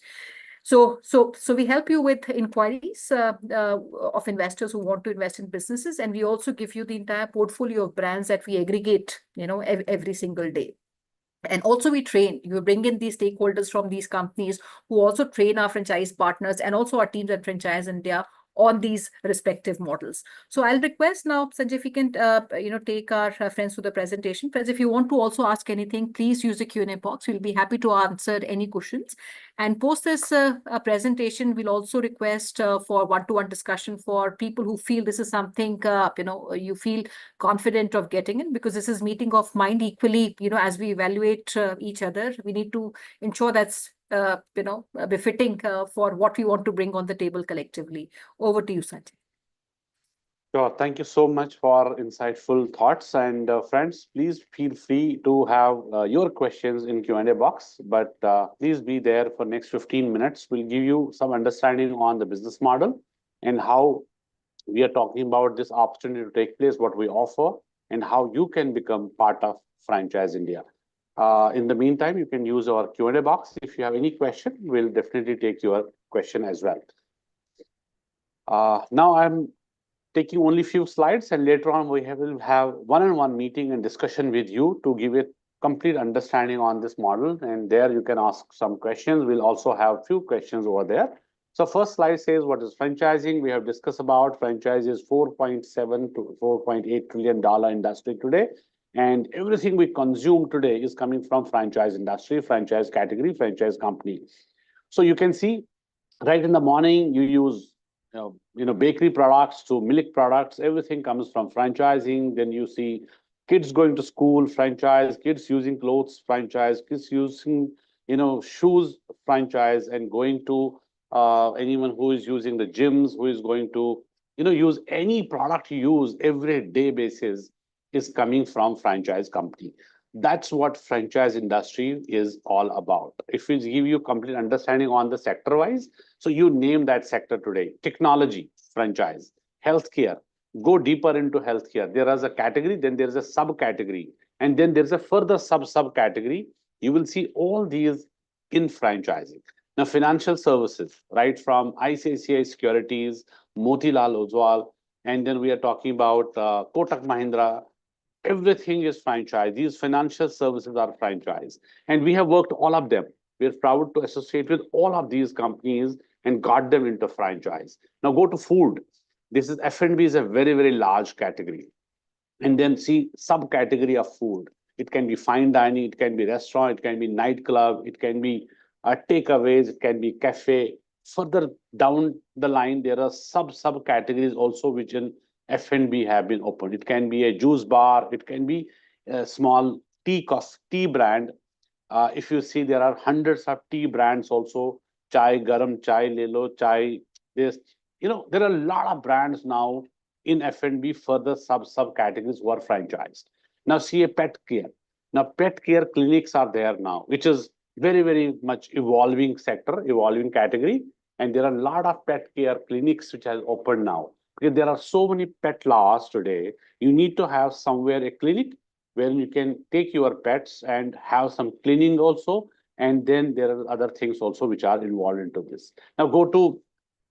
So we help you with inquiries of investors who want to invest in businesses, and we also give you the entire portfolio of brands that we aggregate, every single day. And also we train, you bring in these stakeholders from these companies who also train our franchise partners and also our teams at Franchise India on these respective models. So I'll request now, Sanjay, if you can, take our friends through the presentation. Friends, if you want to also ask anything, please use the Q&A box. We'll be happy to answer any questions. And post this presentation, we'll also request for one-to-one discussion for people who feel this is something, you feel confident of getting in, because this is meeting of mind equally, as we evaluate each other. We need to ensure that's befitting for what we want to bring on the table collectively. Over to you, Sanjay. Sure. Thank you so much for insightful thoughts. And friends, please feel free to have your questions in Q&A box, but please be there for next 15 minutes. We'll give you some understanding on the business model and how we are talking about this opportunity to take place, what we offer, and how you can become part of Franchise India. In the meantime, you can use our Q&A box. If you have any question, we'll definitely take your question as well. Now I'm taking only few slides, and later on we will have one-on-one meeting and discussion with you to give a complete understanding on this model. And there you can ask some questions. We'll also have few questions over there. So first slide says, what is franchising? We have discussed about franchise is $4.7 to $4.8 trillion industry today. And everything we consume today is coming from franchise industry, franchise category, franchise company. So you can see right in the morning, you use bakery products to milk products, everything comes from franchising. Then you see kids going to school, franchise, kids using clothes, franchise, kids using, shoes, franchise, and going to anyone who is using the gyms, who is going to, use any product you use every day basis is coming from franchise company. That's what franchise industry is all about. If we give you complete understanding on the sector wise, so you name that sector today: technology, franchise; healthcare, go deeper into healthcare. There is a category, then there's a subcategory, and then there's a further subcategory. You will see all these in franchising. Now, financial services, right from ICICI Securities, Motilal Oswal, and then we are talking about Kotak Mahindra. Everything is franchise. These financial services are franchise. And we have worked all of them. We're proud to associate with all of these companies and got them into franchise. Now go to food. This is F&B is a very, very large category. And then see subcategory of food. It can be fine dining, it can be restaurant, it can be nightclub, it can be takeaways, it can be cafe. Further down the line, there are subcategories also which in F&B have been opened. It can be a juice bar. It can be a small tea brand. If you see, there are hundreds of tea brands also. Chai Garam, Chai Lelo, Chai this. There are a lot of brands now in F&B. Further subcategories were franchised. Now see a pet care. Now pet care clinics are there now, which is very, very much evolving sector, evolving category. And there are a lot of pet care clinics which has opened now. Because there are so many pet laws today, you need to have somewhere a clinic where you can take your pets and have some cleaning also. And then there are other things also which are involved into this. Now go to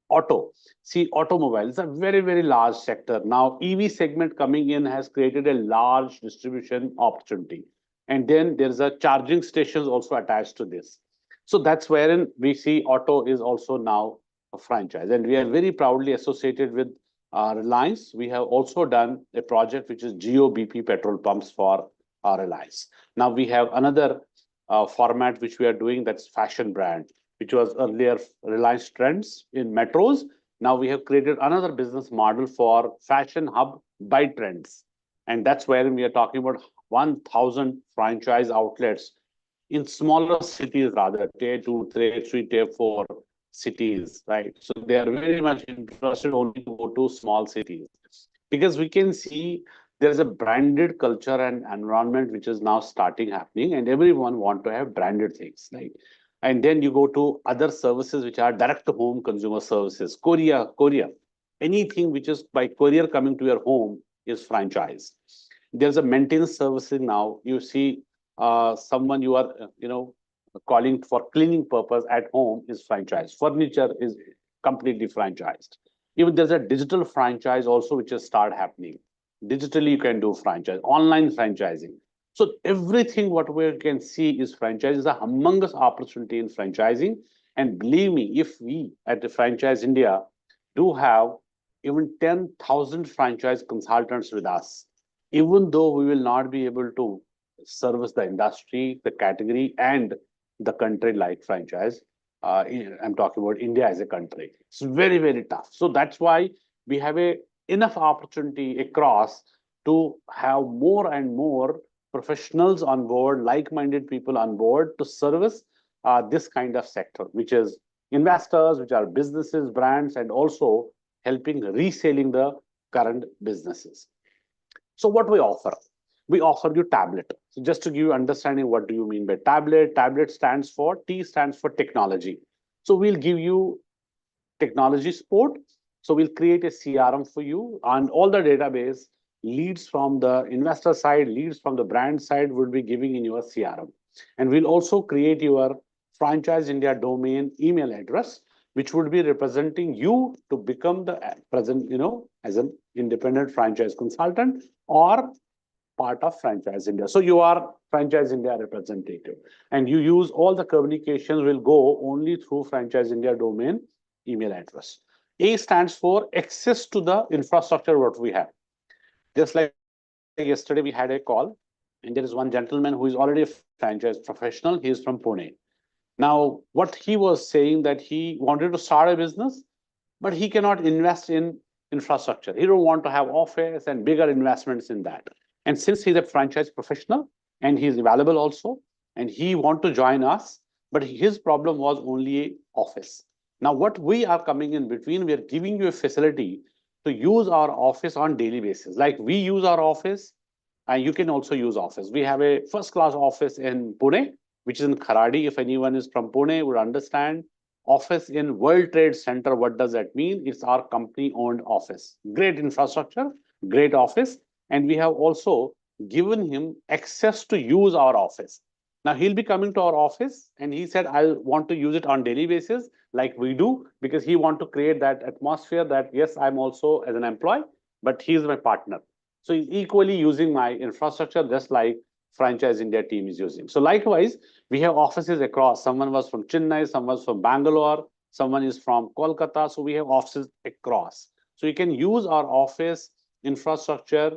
auto. See, automobile is a very, very large sector. Now EV segment coming in has created a large distribution opportunity. And then there's a charging stations also attached to this. So that's wherein we see auto is also now a franchise. And we are very proudly associated with Reliance. We have also done a project which is GOBP petrol pumps for Reliance. Now we have another format which we are doing, that's fashion brand, which was earlier Reliance Trends in metros. Now we have created another business model for fashion hub by Trends. And that's where we are talking about 1,000 franchise outlets in smaller cities, rather tier 2, tier 3, tier 4 cities, right? So they are very much interested only to go to small cities, because we can see there is a branded culture and environment which is now starting happening, and everyone want to have branded things, right? And then you go to other services which are direct to home consumer services, courier, anything which is by courier coming to your home is franchise. There's a maintenance services now. You see someone you are, calling for cleaning purpose at home is franchise. Furniture is completely franchised. Even there's a digital franchise also, which has started happening. Digitally, you can do franchise, online franchising. So everything what we can see is franchise is a humongous opportunity in franchising. And believe me, if we at the Franchise India do have even 10,000 franchise consultants with us, even though we will not be able to service the industry, the category, and the country like franchise. I'm talking about India as a country. It's very, very tough. So that's why we have enough opportunity across to have more and more professionals on board, like-minded people on board to service this kind of sector, which is investors, which are businesses, brands, and also helping reselling the current businesses. So what we offer? We offer you tablet. So just to give you understanding, what do you mean by tablet? Tablet stands for, T stands for technology. So we'll give you technology support. So we'll create a CRM for you, and all the database leads from the investor side, leads from the brand side would be giving in your CRM. And we'll also create your Franchise India domain email address, which would be representing you to become the present, as an independent franchise consultant or part of Franchise India. So you are Franchise India representative, and you use all the communications will go only through Franchise India domain email address. A stands for access to the infrastructure what we have. Just like yesterday we had a call, and there is one gentleman who is already a franchise professional. He is from Pune. Now, what he was saying that he wanted to start a business, but he cannot invest in infrastructure. He don't want to have office and bigger investments in that. And since he's a franchise professional and he's available also, and he want to join us, but his problem was only office. Now, what we are coming in between, we are giving you a facility to use our office on daily basis. Like we use our office, and you can also use office. We have a first-class office in Pune, which is in Kharadi. If anyone is from Pune would understand. Office in World Trade Center, what does that mean? It's our company-owned office. Great infrastructure, great office. And we have also given him access to use our office. Now he'll be coming to our office, and he said, I want to use it on daily basis like we do, because he want to create that atmosphere that, yes, I'm also as an employee, but he's my partner. So he's equally using my infrastructure just like Franchise India team is using. So likewise, we have offices across. Someone was from Chennai, someone was from Bangalore, someone is from Kolkata. So we have offices across. So you can use our office infrastructure,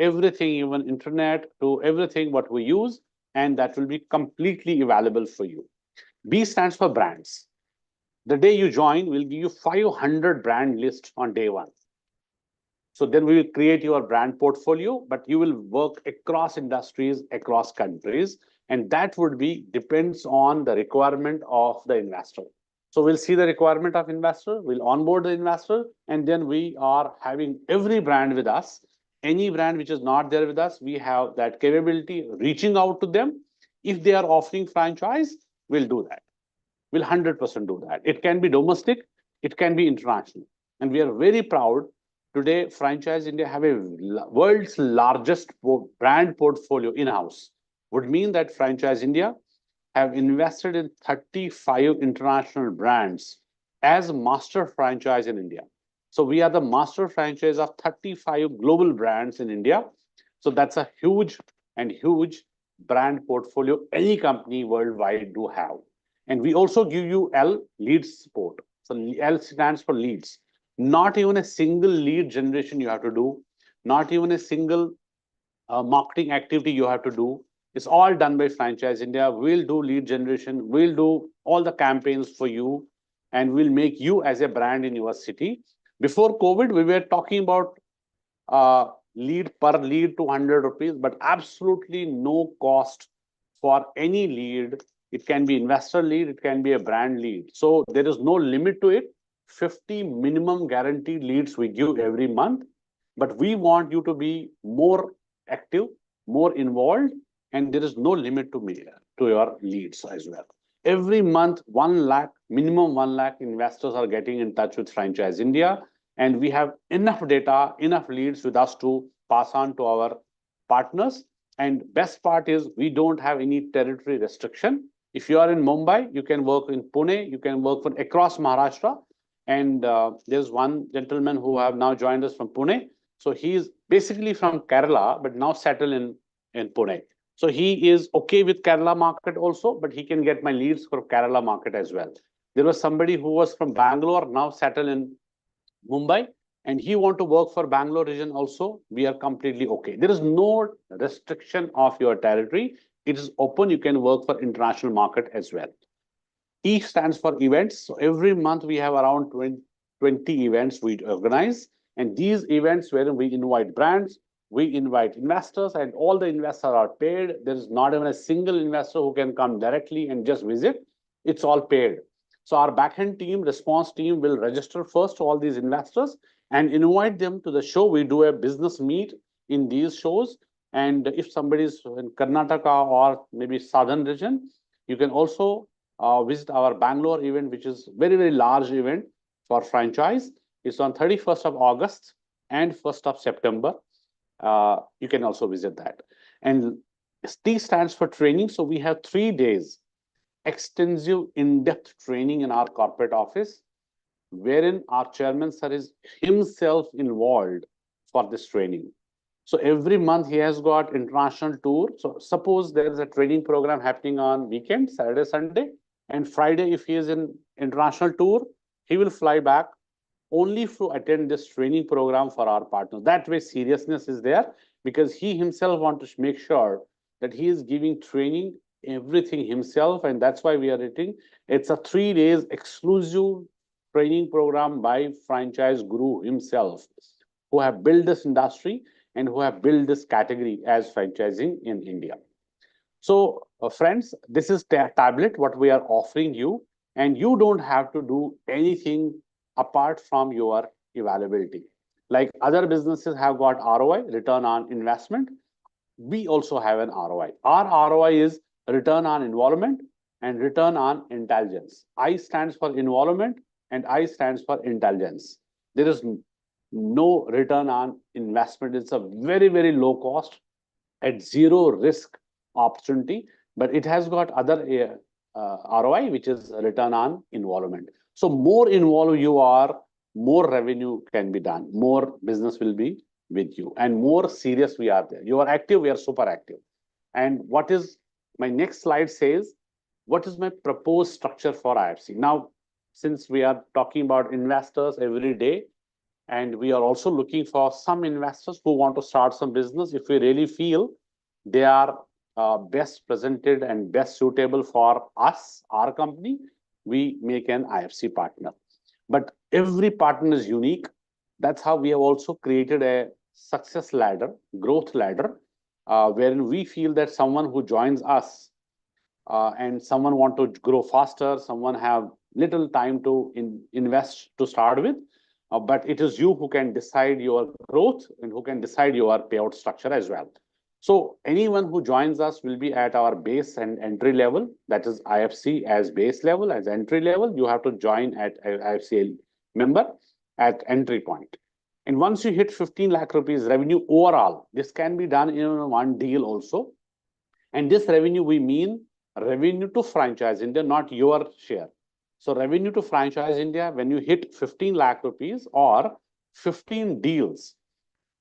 everything, even internet, to everything what we use, and that will be completely available for you. B stands for brands. The day you join, we'll give you 500 brand list on day one. So then we will create your brand portfolio, but you will work across industries, across countries, and that would be depends on the requirement of the investor. So we'll see the requirement of investor, we'll onboard the investor, and then we are having every brand with us. Any brand which is not there with us, we have that capability reaching out to them. If they are offering franchise, we'll do that. We'll 100% do that. It can be domestic, it can be international. And we are very proud today, Franchise India have a world's largest brand portfolio in-house. Would mean that Franchise India have invested in 35 international brands as master franchise in India. So we are the master franchise of 35 global brands in India. So that's a huge brand portfolio any company worldwide do have. And we also give you L, leads support. So L stands for leads. Not even a single lead generation you have to do, not even a single marketing activity you have to do. It's all done by Franchise India. We'll do lead generation, we'll do all the campaigns for you, and we'll make you as a brand in your city. Before COVID, we were talking about lead per lead 200 rupees, but absolutely no cost for any lead. It can be investor lead, it can be a brand lead. So there is no limit to it. 50 minimum guaranteed leads we give every month, but we want you to be more active, more involved, and there is no limit to your leads as well. Every month, 1 lakh, minimum 1 lakh investors are getting in touch with Franchise India, and we have enough data, enough leads with us to pass on to our partners. And best part is we don't have any territory restriction. If you are in Mumbai, you can work in Pune, you can work from across Maharashtra. And there's one gentleman who have now joined us from Pune. So he is basically from Kerala, but now settled in Pune. So he is okay with Kerala market also, but he can get my leads for Kerala market as well. There was somebody who was from Bangalore, now settled in Mumbai, and he want to work for Bangalore region also. We are completely okay. There is no restriction of your territory. It is open. You can work for international market as well. E stands for events. So every month we have around 20 events we organize. And these events where we invite brands, we invite investors, and all the investors are paid. There is not even a single investor who can come directly and just visit. It's all paid. So our backend team, response team will register first all these investors and invite them to the show. We do a business meet in these shows. And if somebody is in Karnataka or maybe southern region, you can also visit our Bangalore event, which is very, very large event for franchise. It's on 31st of August and 1st of September. You can also visit that. And T stands for training. So we have 3 days extensive in-depth training in our corporate office, wherein our chairman sir is himself involved for this training. So every month he has got international tour. So suppose there is a training program happening on weekend, Saturday, Sunday, and Friday, if he is in international tour, he will fly back only to attend this training program for our partners. That way seriousness is there, because he himself wants to make sure that he is giving training everything himself, and that's why we are rating. It's a 3 days exclusive training program by franchise guru himself, who have built this industry and who have built this category as franchising in India. So friends, this is tablet what we are offering you, and you don't have to do anything apart from your availability. Like other businesses have got ROI, return on investment, we also have an ROI. Our ROI is return on involvement and return on intelligence. I stands for involvement and I stands for intelligence. There is no return on investment. It's a very, very low cost at zero risk opportunity, but it has got other ROI, which is return on involvement. So more involved you are, more revenue can be done, more business will be with you, and more serious we are there. You are active, we are super active. And what is my next slide says, what is my proposed structure for IFC? Now, since we are talking about investors every day, and we are also looking for some investors who want to start some business, if we really feel they are best presented and best suitable for us, our company, we make an IFC partner. But every partner is unique. That's how we have also created a success ladder, growth ladder, wherein we feel that someone who joins us and someone want to grow faster, someone have little time to invest to start with, but it is you who can decide your growth and who can decide your payout structure as well. So anyone who joins us will be at our base and entry level. That is IFC as base level, as entry level. You have to join at IFC member at entry point. And once you hit 15 lakh rupees revenue overall, this can be done in one deal also. And this revenue, we mean revenue to Franchise India, not your share. So revenue to Franchise India, when you hit 15 lakh rupees or 15 deals,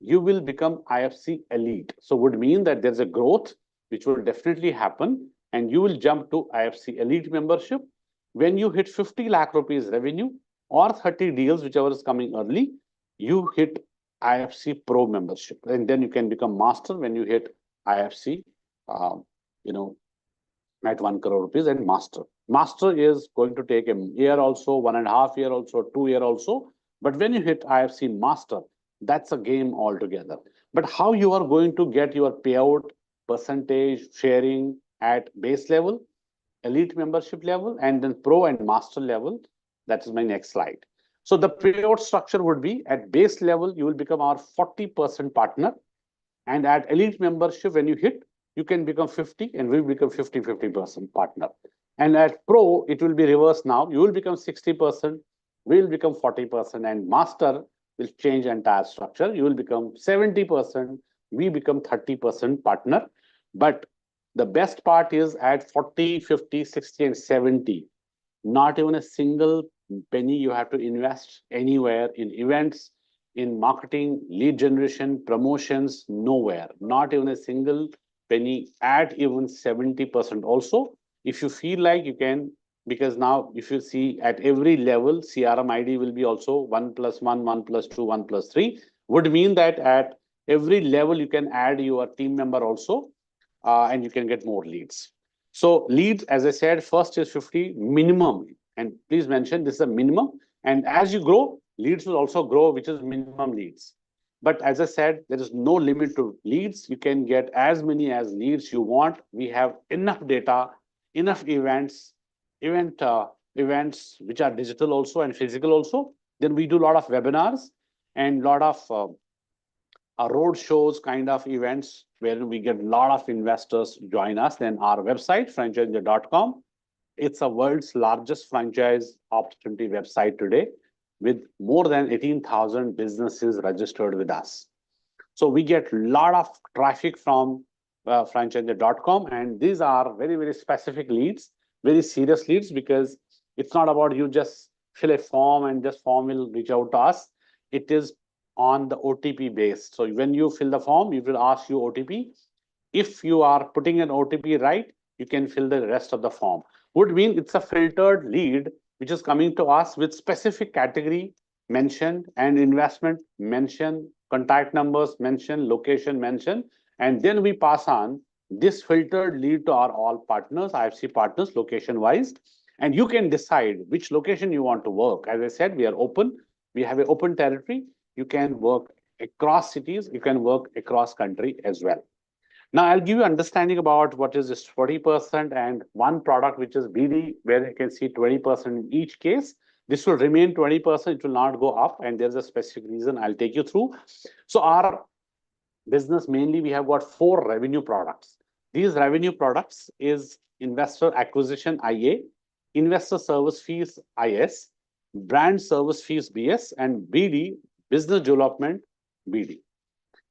you will become IFC elite. So would mean that there's a growth which will definitely happen, and you will jump to IFC Elite membership. When you hit 50 lakh rupees revenue or 30 deals, whichever is coming early, you hit IFC Pro membership, and then you can become master when you hit IFC, you know, at 1 crore rupees and master. Master is going to take a year also, 1.5 year also, 2 year also. But when you hit IFC master, that's a game altogether. But how you are going to get your payout percentage sharing at base level, elite membership level, and then pro and master level, that is my next slide. So the payout structure would be at base level, you will become our 40% partner. And at elite membership, when you hit, you can become 50 and we become 50% partner. And at pro, it will be reversed now. You will become 60%, we will become 40%, and master will change entire structure. You will become 70%, we become 30% partner. But the best part is at 40, 50, 60, and 70, not even a single penny you have to invest anywhere in events, in marketing, lead generation, promotions, nowhere. Not even a single penny at even 70% also. If you feel like you can, because now if you see at every level, CRM ID will be also 1 + 1, 1 + 2, 1 + 3, would mean that at every level you can add your team member also, and you can get more leads. So leads, as I said, first is 50 minimum. And please mention this is a minimum. And as you grow, leads will also grow, which is minimum leads. But as I said, there is no limit to leads. You can get as many as leads you want. We have enough data, enough events which are digital also and physical also. Then we do a lot of webinars and a lot of road shows kind of events where we get a lot of investors join us. Then our website, franchiseindia.com. It's a world's largest franchise opportunity website today with more than 18,000 businesses registered with us. So we get a lot of traffic from franchiseindia.com, and these are very, very specific leads, very serious leads, because it's not about you just fill a form and just form will reach out to us. It is on the OTP based. So when you fill the form, it will ask you OTP. If you are putting an OTP right, you can fill the rest of the form. Would mean it's a filtered lead which is coming to us with specific category mentioned and investment mentioned, contact numbers mentioned, location mentioned, and then we pass on this filtered lead to our all partners, IFC partners, location wise, and you can decide which location you want to work. As I said, we are open. We have an open territory. You can work across cities. You can work across country as well. Now, I'll give you understanding about what is this 40% and one product, which is BD, where you can see 20% in each case. This will remain 20%. It will not go up. And there's a specific reason I'll take you through. So our business, mainly, we have got 4 revenue products. These revenue products is investor acquisition, IA, investor service fees, IS, brand service fees, BS, and BD, business development, BD.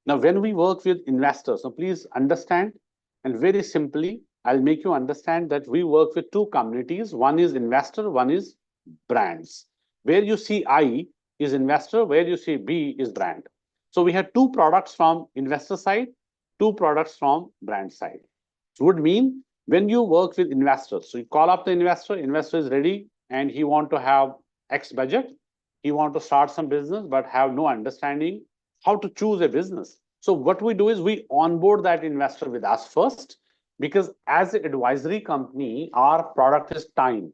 Now, when we work with investors, so please understand, and very simply, I'll make you understand that we work with 2 communities. One is investor, one is brands. Where you see I is investor, where you see B is brand. So we have 2 products from investor side, 2 products from brand side. So would mean when you work with investors, so you call up the investor is ready and he want to have X budget. He want to start some business, but have no understanding how to choose a business. So what we do is we onboard that investor with us first, because as an advisory company, our product is time.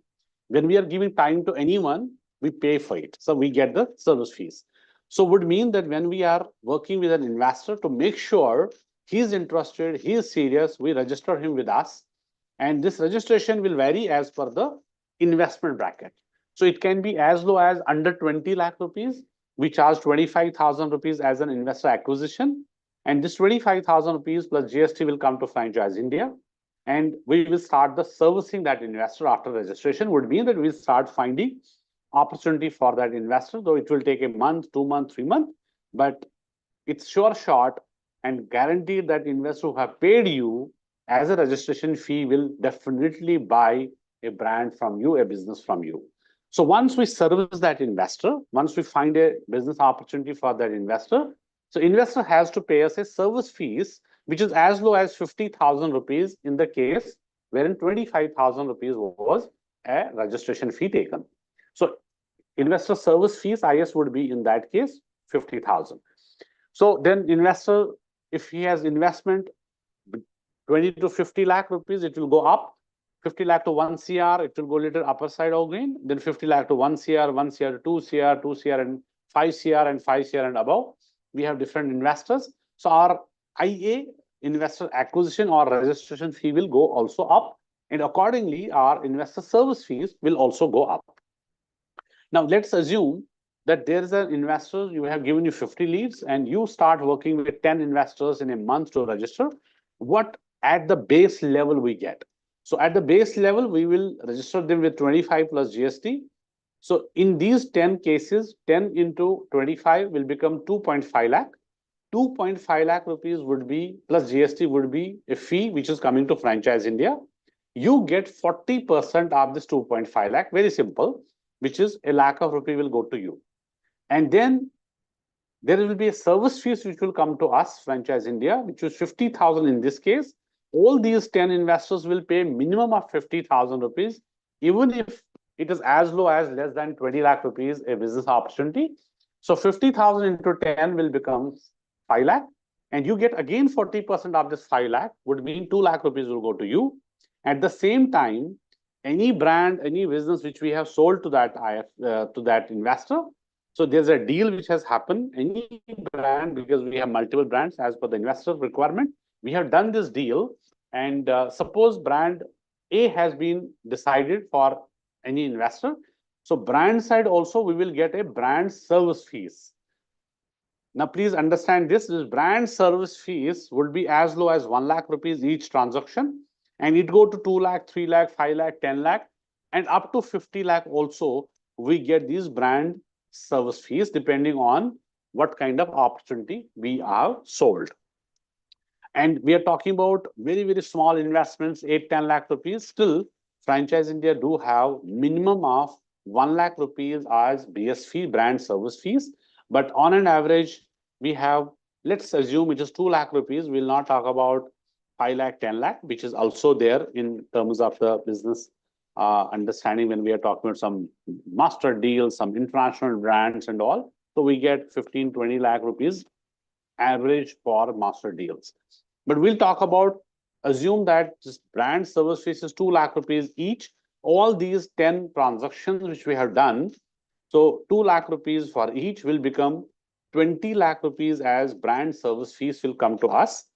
When we are giving time to anyone, we pay for it. So we get the service fees. So would mean that when we are working with an investor to make sure he's interested, he is serious, we register him with us. And this registration will vary as per the investment bracket. So it can be as low as under 20 lakh rupees. We charge 25,000 rupees as an investor acquisition. And this 25,000 rupees plus GST will come to Franchise India. And we will start the servicing that investor after registration. Would mean that we start finding opportunity for that investor, though it will take a month, 2 months, 3 months. But it's sure shot and guaranteed that investor who have paid you as a registration fee will definitely buy a brand from you, a business from you. So once we service that investor, once we find a business opportunity for that investor, so investor has to pay us a service fees which is as low as 50,000 rupees in the case wherein 25,000 rupees was a registration fee taken. So investor service fees, IS would be in that case 50,000. So then investor, if he has investment 20 to 50 lakh rupees, it will go up. 50 lakh to 1 CR, it will go little upper side of green. Then 50 lakh to 1 CR, 1 CR to 2 CR, 2 CR and 5 CR and 5 CR and above. We have different investors. So our IA, investor acquisition or registration fee, will go also up. And accordingly, our investor service fees will also go up. Now, let's assume that there is an investor, you have given you 50 leads and you start working with 10 investors in a month to register. What at the base level we get? So at the base level, we will register them with 25 plus GST. So in these 10 cases, 10 into 25 will become 2.5 lakh. 2.5 lakh rupees would be, plus GST would be a fee which is coming to Franchise India. You get 40% of this 2.5 lakh, very simple, which is a lakh of rupee will go to you. And then there will be a service fees which will come to us, Franchise India, which is 50,000 in this case. All these 10 investors will pay minimum of 50,000 rupees, even if it is as low as less than 20 lakh rupees a business opportunity. So 50,000 into 10 will become 5 lakh. And you get again 40% of this 5 lakh, would mean 2 lakh rupees will go to you. At the same time, any brand, any business which we have sold to that investor, so there's a deal which has happened, any brand, because we have multiple brands as per the investor requirement, we have done this deal. And suppose brand A has been decided for any investor. So brand side also, we will get a brand service fees. Now, please understand this brand service fees would be as low as 1 lakh rupees each transaction. And it go to 2 lakh, 3 lakh, 5 lakh, 10 lakh, and up to 50 lakh also, we get these brand service fees depending on what kind of opportunity we have sold. And we are talking about very, very small investments, 8-10 lakh rupees. Still, Franchise India do have minimum of 1 lakh rupees as BS fee, brand service fees. But on an average, we have, let's assume it is 2 lakh rupees. We'll not talk about 5 lakh, 10 lakh, which is also there in terms of the business understanding when we are talking about some master deals, some international brands and all. So we get 15, 20 lakh rupees average for master deals. But we'll talk about, assume that this brand service fees is 2 lakh rupees each. All these 10 transactions which we have done, so 2 lakh rupees for each will become 20 lakh rupees as brand service fees will come to us.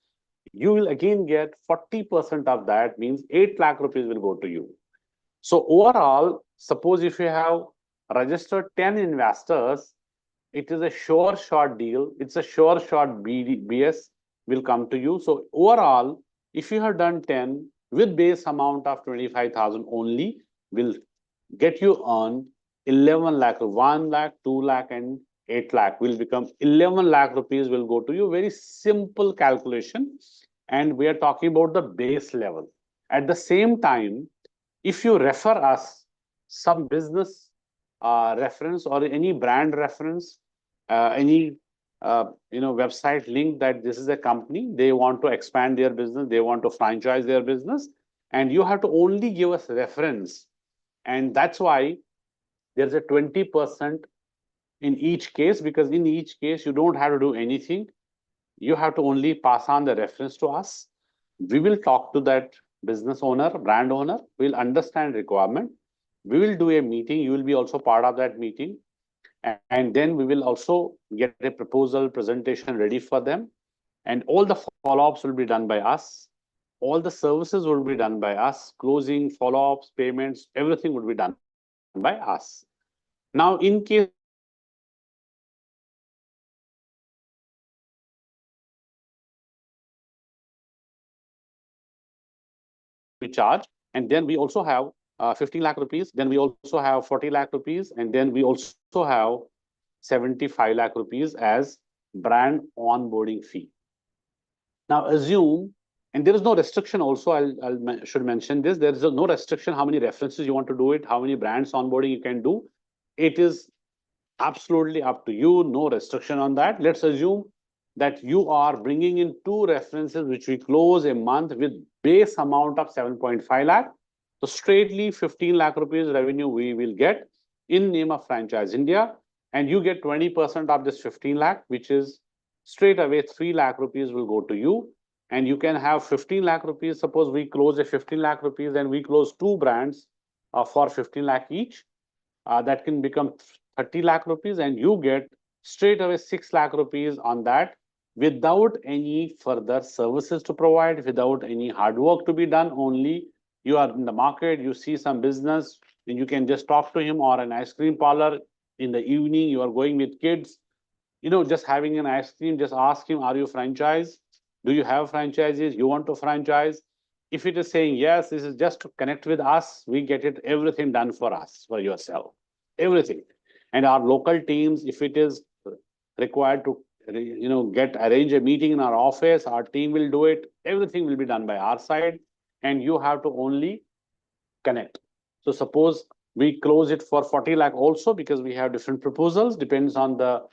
You will again get 40% of that, means 8 lakh rupees will go to you. So overall, suppose if you have registered 10 investors, it is a sure shot deal. It's a sure shot BS will come to you. So overall, if you have done 10 with base amount of 25,000 only, will get you on 11 lakh, 1 lakh, 2 lakh and 8 lakh will become 11 lakh rupees will go to you. Very simple calculation. And we are talking about the base level. At the same time, if you refer us some business reference or any brand reference, any website link that this is a company, they want to expand their business, they want to franchise their business, and you have to only give us reference. And that's why there's a 20% in each case, because in each case, you don't have to do anything. You have to only pass on the reference to us. We will talk to that business owner, brand owner. We'll understand requirement. We will do a meeting. You will be also part of that meeting. And then we will also get a proposal presentation ready for them. And all the follow-ups will be done by us. All the services will be done by us. Closing, follow-ups, payments, everything will be done by us. Now, in case we charge, and then we also have 15 lakh rupees, then we also have 40 lakh rupees, and then we also have 75 lakh rupees as brand onboarding fee. Now assume, and there is no restriction also, I should mention this, there is no restriction how many references you want to do it, how many brands onboarding you can do. It is absolutely up to you, no restriction on that. Let's assume that you are bringing in 2 references, which we close a month with base amount of 7.5 lakh. So straightly 15 lakh rupees revenue we will get in name of Franchise India, and you get 20% of this 15 lakh, which is straight away 3 lakh rupees will go to you. And you can have 15 lakh rupees. Suppose we close a 15 lakh rupees and we close 2 brands for 15 lakh each. That can become 30 lakh rupees, and you get straight away 6 lakh rupees on that without any further services to provide, without any hard work to be done. Only you are in the market, you see some business, and you can just talk to him, or an ice cream parlor in the evening, you are going with kids, just having an ice cream, just ask him, are you franchise? Do you have franchises? You want to franchise? If it is saying yes, this is just to connect with us, we get it, everything done for us, for yourself, everything. And our local teams, if it is required to, arrange a meeting in our office, our team will do it. Everything will be done by our side, and you have to only connect. So suppose we close it for 40 lakh also, because we have different proposals, depends on the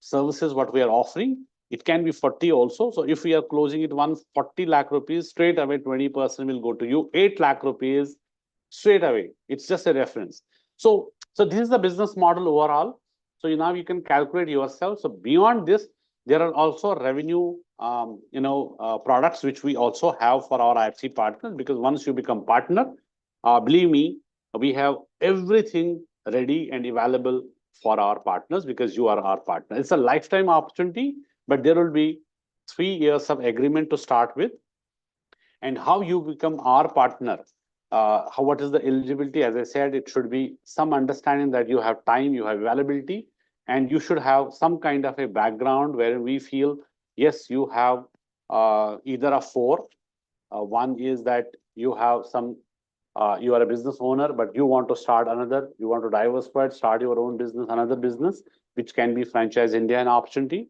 services what we are offering. It can be 40 also. So if we are closing it 140 lakh rupees, straight away 20% will go to you. 8 lakh rupees straight away. It's just a reference. So this is the business model overall. So now you can calculate yourself. So beyond this, there are also revenue products which we also have for our IFC partners, because once you become partner, believe me, we have everything ready and available for our partners, because you are our partner. It's a lifetime opportunity, but there will be 3 years of agreement to start with. And how you become our partner, what is the eligibility? As I said, it should be some understanding that you have time, you have availability, and you should have some kind of a background where we feel, yes, you have either of 4. One is that you have some, you are a business owner, but you want to start another, you want to diversify, start your own business, another business, which can be Franchise India, an opportunity.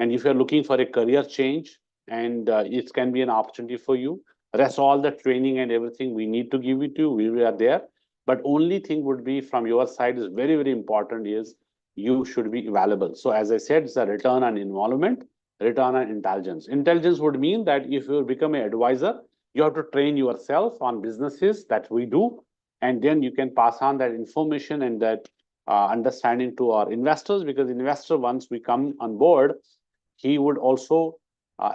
And if you're looking for a career change, and it can be an opportunity for you, rest all the training and everything we need to give it to you, we are there. But only thing would be from your side is very, very important is you should be available. So as I said, it's a return on involvement, return on intelligence. Intelligence would mean that if you become an advisor, you have to train yourself on businesses that we do, and then you can pass on that information and that understanding to our investors, because investor, once we come on board, he would also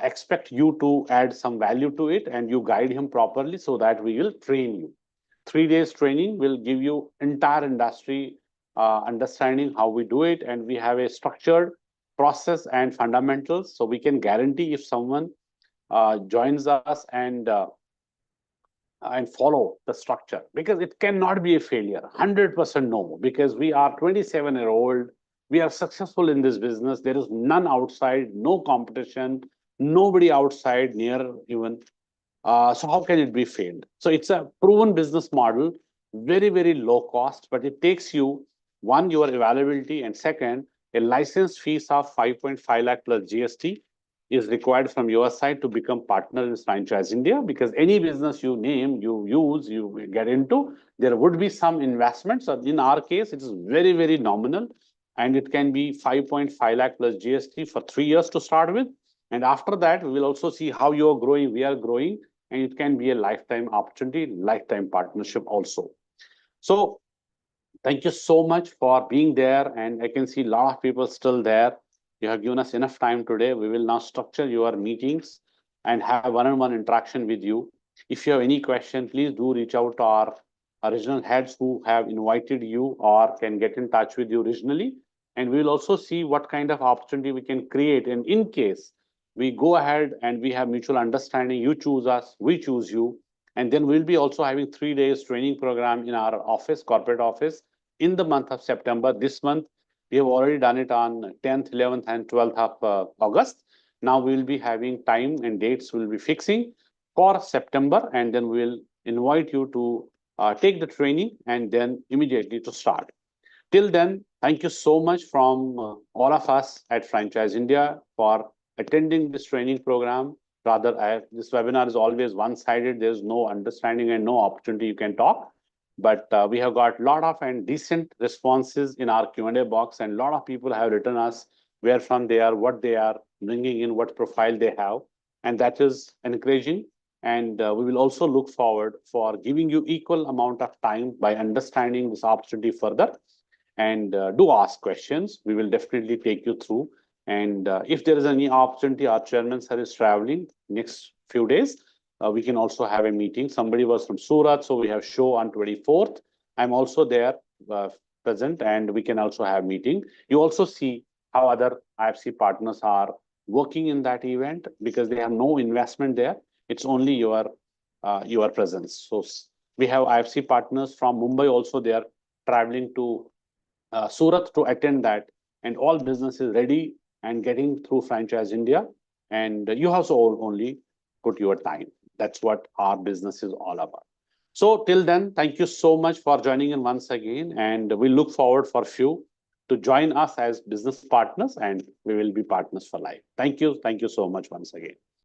expect you to add some value to it, and you guide him properly so that we will train you. 3 days training will give you entire industry understanding how we do it, and we have a structured process and fundamentals, so we can guarantee if someone joins us and follow the structure, because it cannot be a failure. 100% no, because we are 27-year-old. We are successful in this business. There is none outside, no competition, nobody outside near even. So how can it be failed? So it's a proven business model, very, very low cost, but it takes you, one, your availability, and second, a license fees of 5.5 lakh plus GST is required from your side to become partner in Franchise India, because any business you name, you use, you get into, there would be some investments. So in our case, it is very, very nominal, and it can be 5.5 lakh plus GST for 3 years to start with. And after that, we will also see how you are growing, we are growing, and it can be a lifetime opportunity, lifetime partnership also. So thank you so much for being there. And I can see a lot of people still there. You have given us enough time today. We will now structure your meetings and have one-on-one interaction with you. If you have any question, please do reach out to our regional heads who have invited you or can get in touch with you regionally. And we will also see what kind of opportunity we can create. And in case we go ahead and we have mutual understanding, you choose us, we choose you. And then we'll be also having 3 days training program in our office, corporate office, in the month of September. This month, we have already done it on 10th, 11th, and 12th of August. Now we will be having time and dates we'll be fixing for September, and then we'll invite you to take the training and then immediately to start. Till then, thank you so much from all of us at Franchise India for attending this training program. Rather, this webinar is always one-sided. There's no understanding and no opportunity you can talk. But we have got a lot of and decent responses in our Q&A box, and a lot of people have written us where from they are, what they are bringing in, what profile they have. And that is encouraging. And we will also look forward for giving you equal amount of time by understanding this opportunity further. And do ask questions. We will definitely take you through. And if there is any opportunity, our chairman sir is traveling next few days. We can also have a meeting. Somebody was from Surat, so we have show on 24th. I'm also there present, and we can also have meeting. You also see how other IFC partners are working in that event because they have no investment there. It's only your presence. So we have IFC partners from Mumbai also. They are traveling to Surat to attend that, and all business is ready and getting through Franchise India. And you have to only put your time. That's what our business is all about. So till then, thank you so much for joining in once again, and we look forward for few to join us as business partners, and we will be partners for life. Thank you so much once again.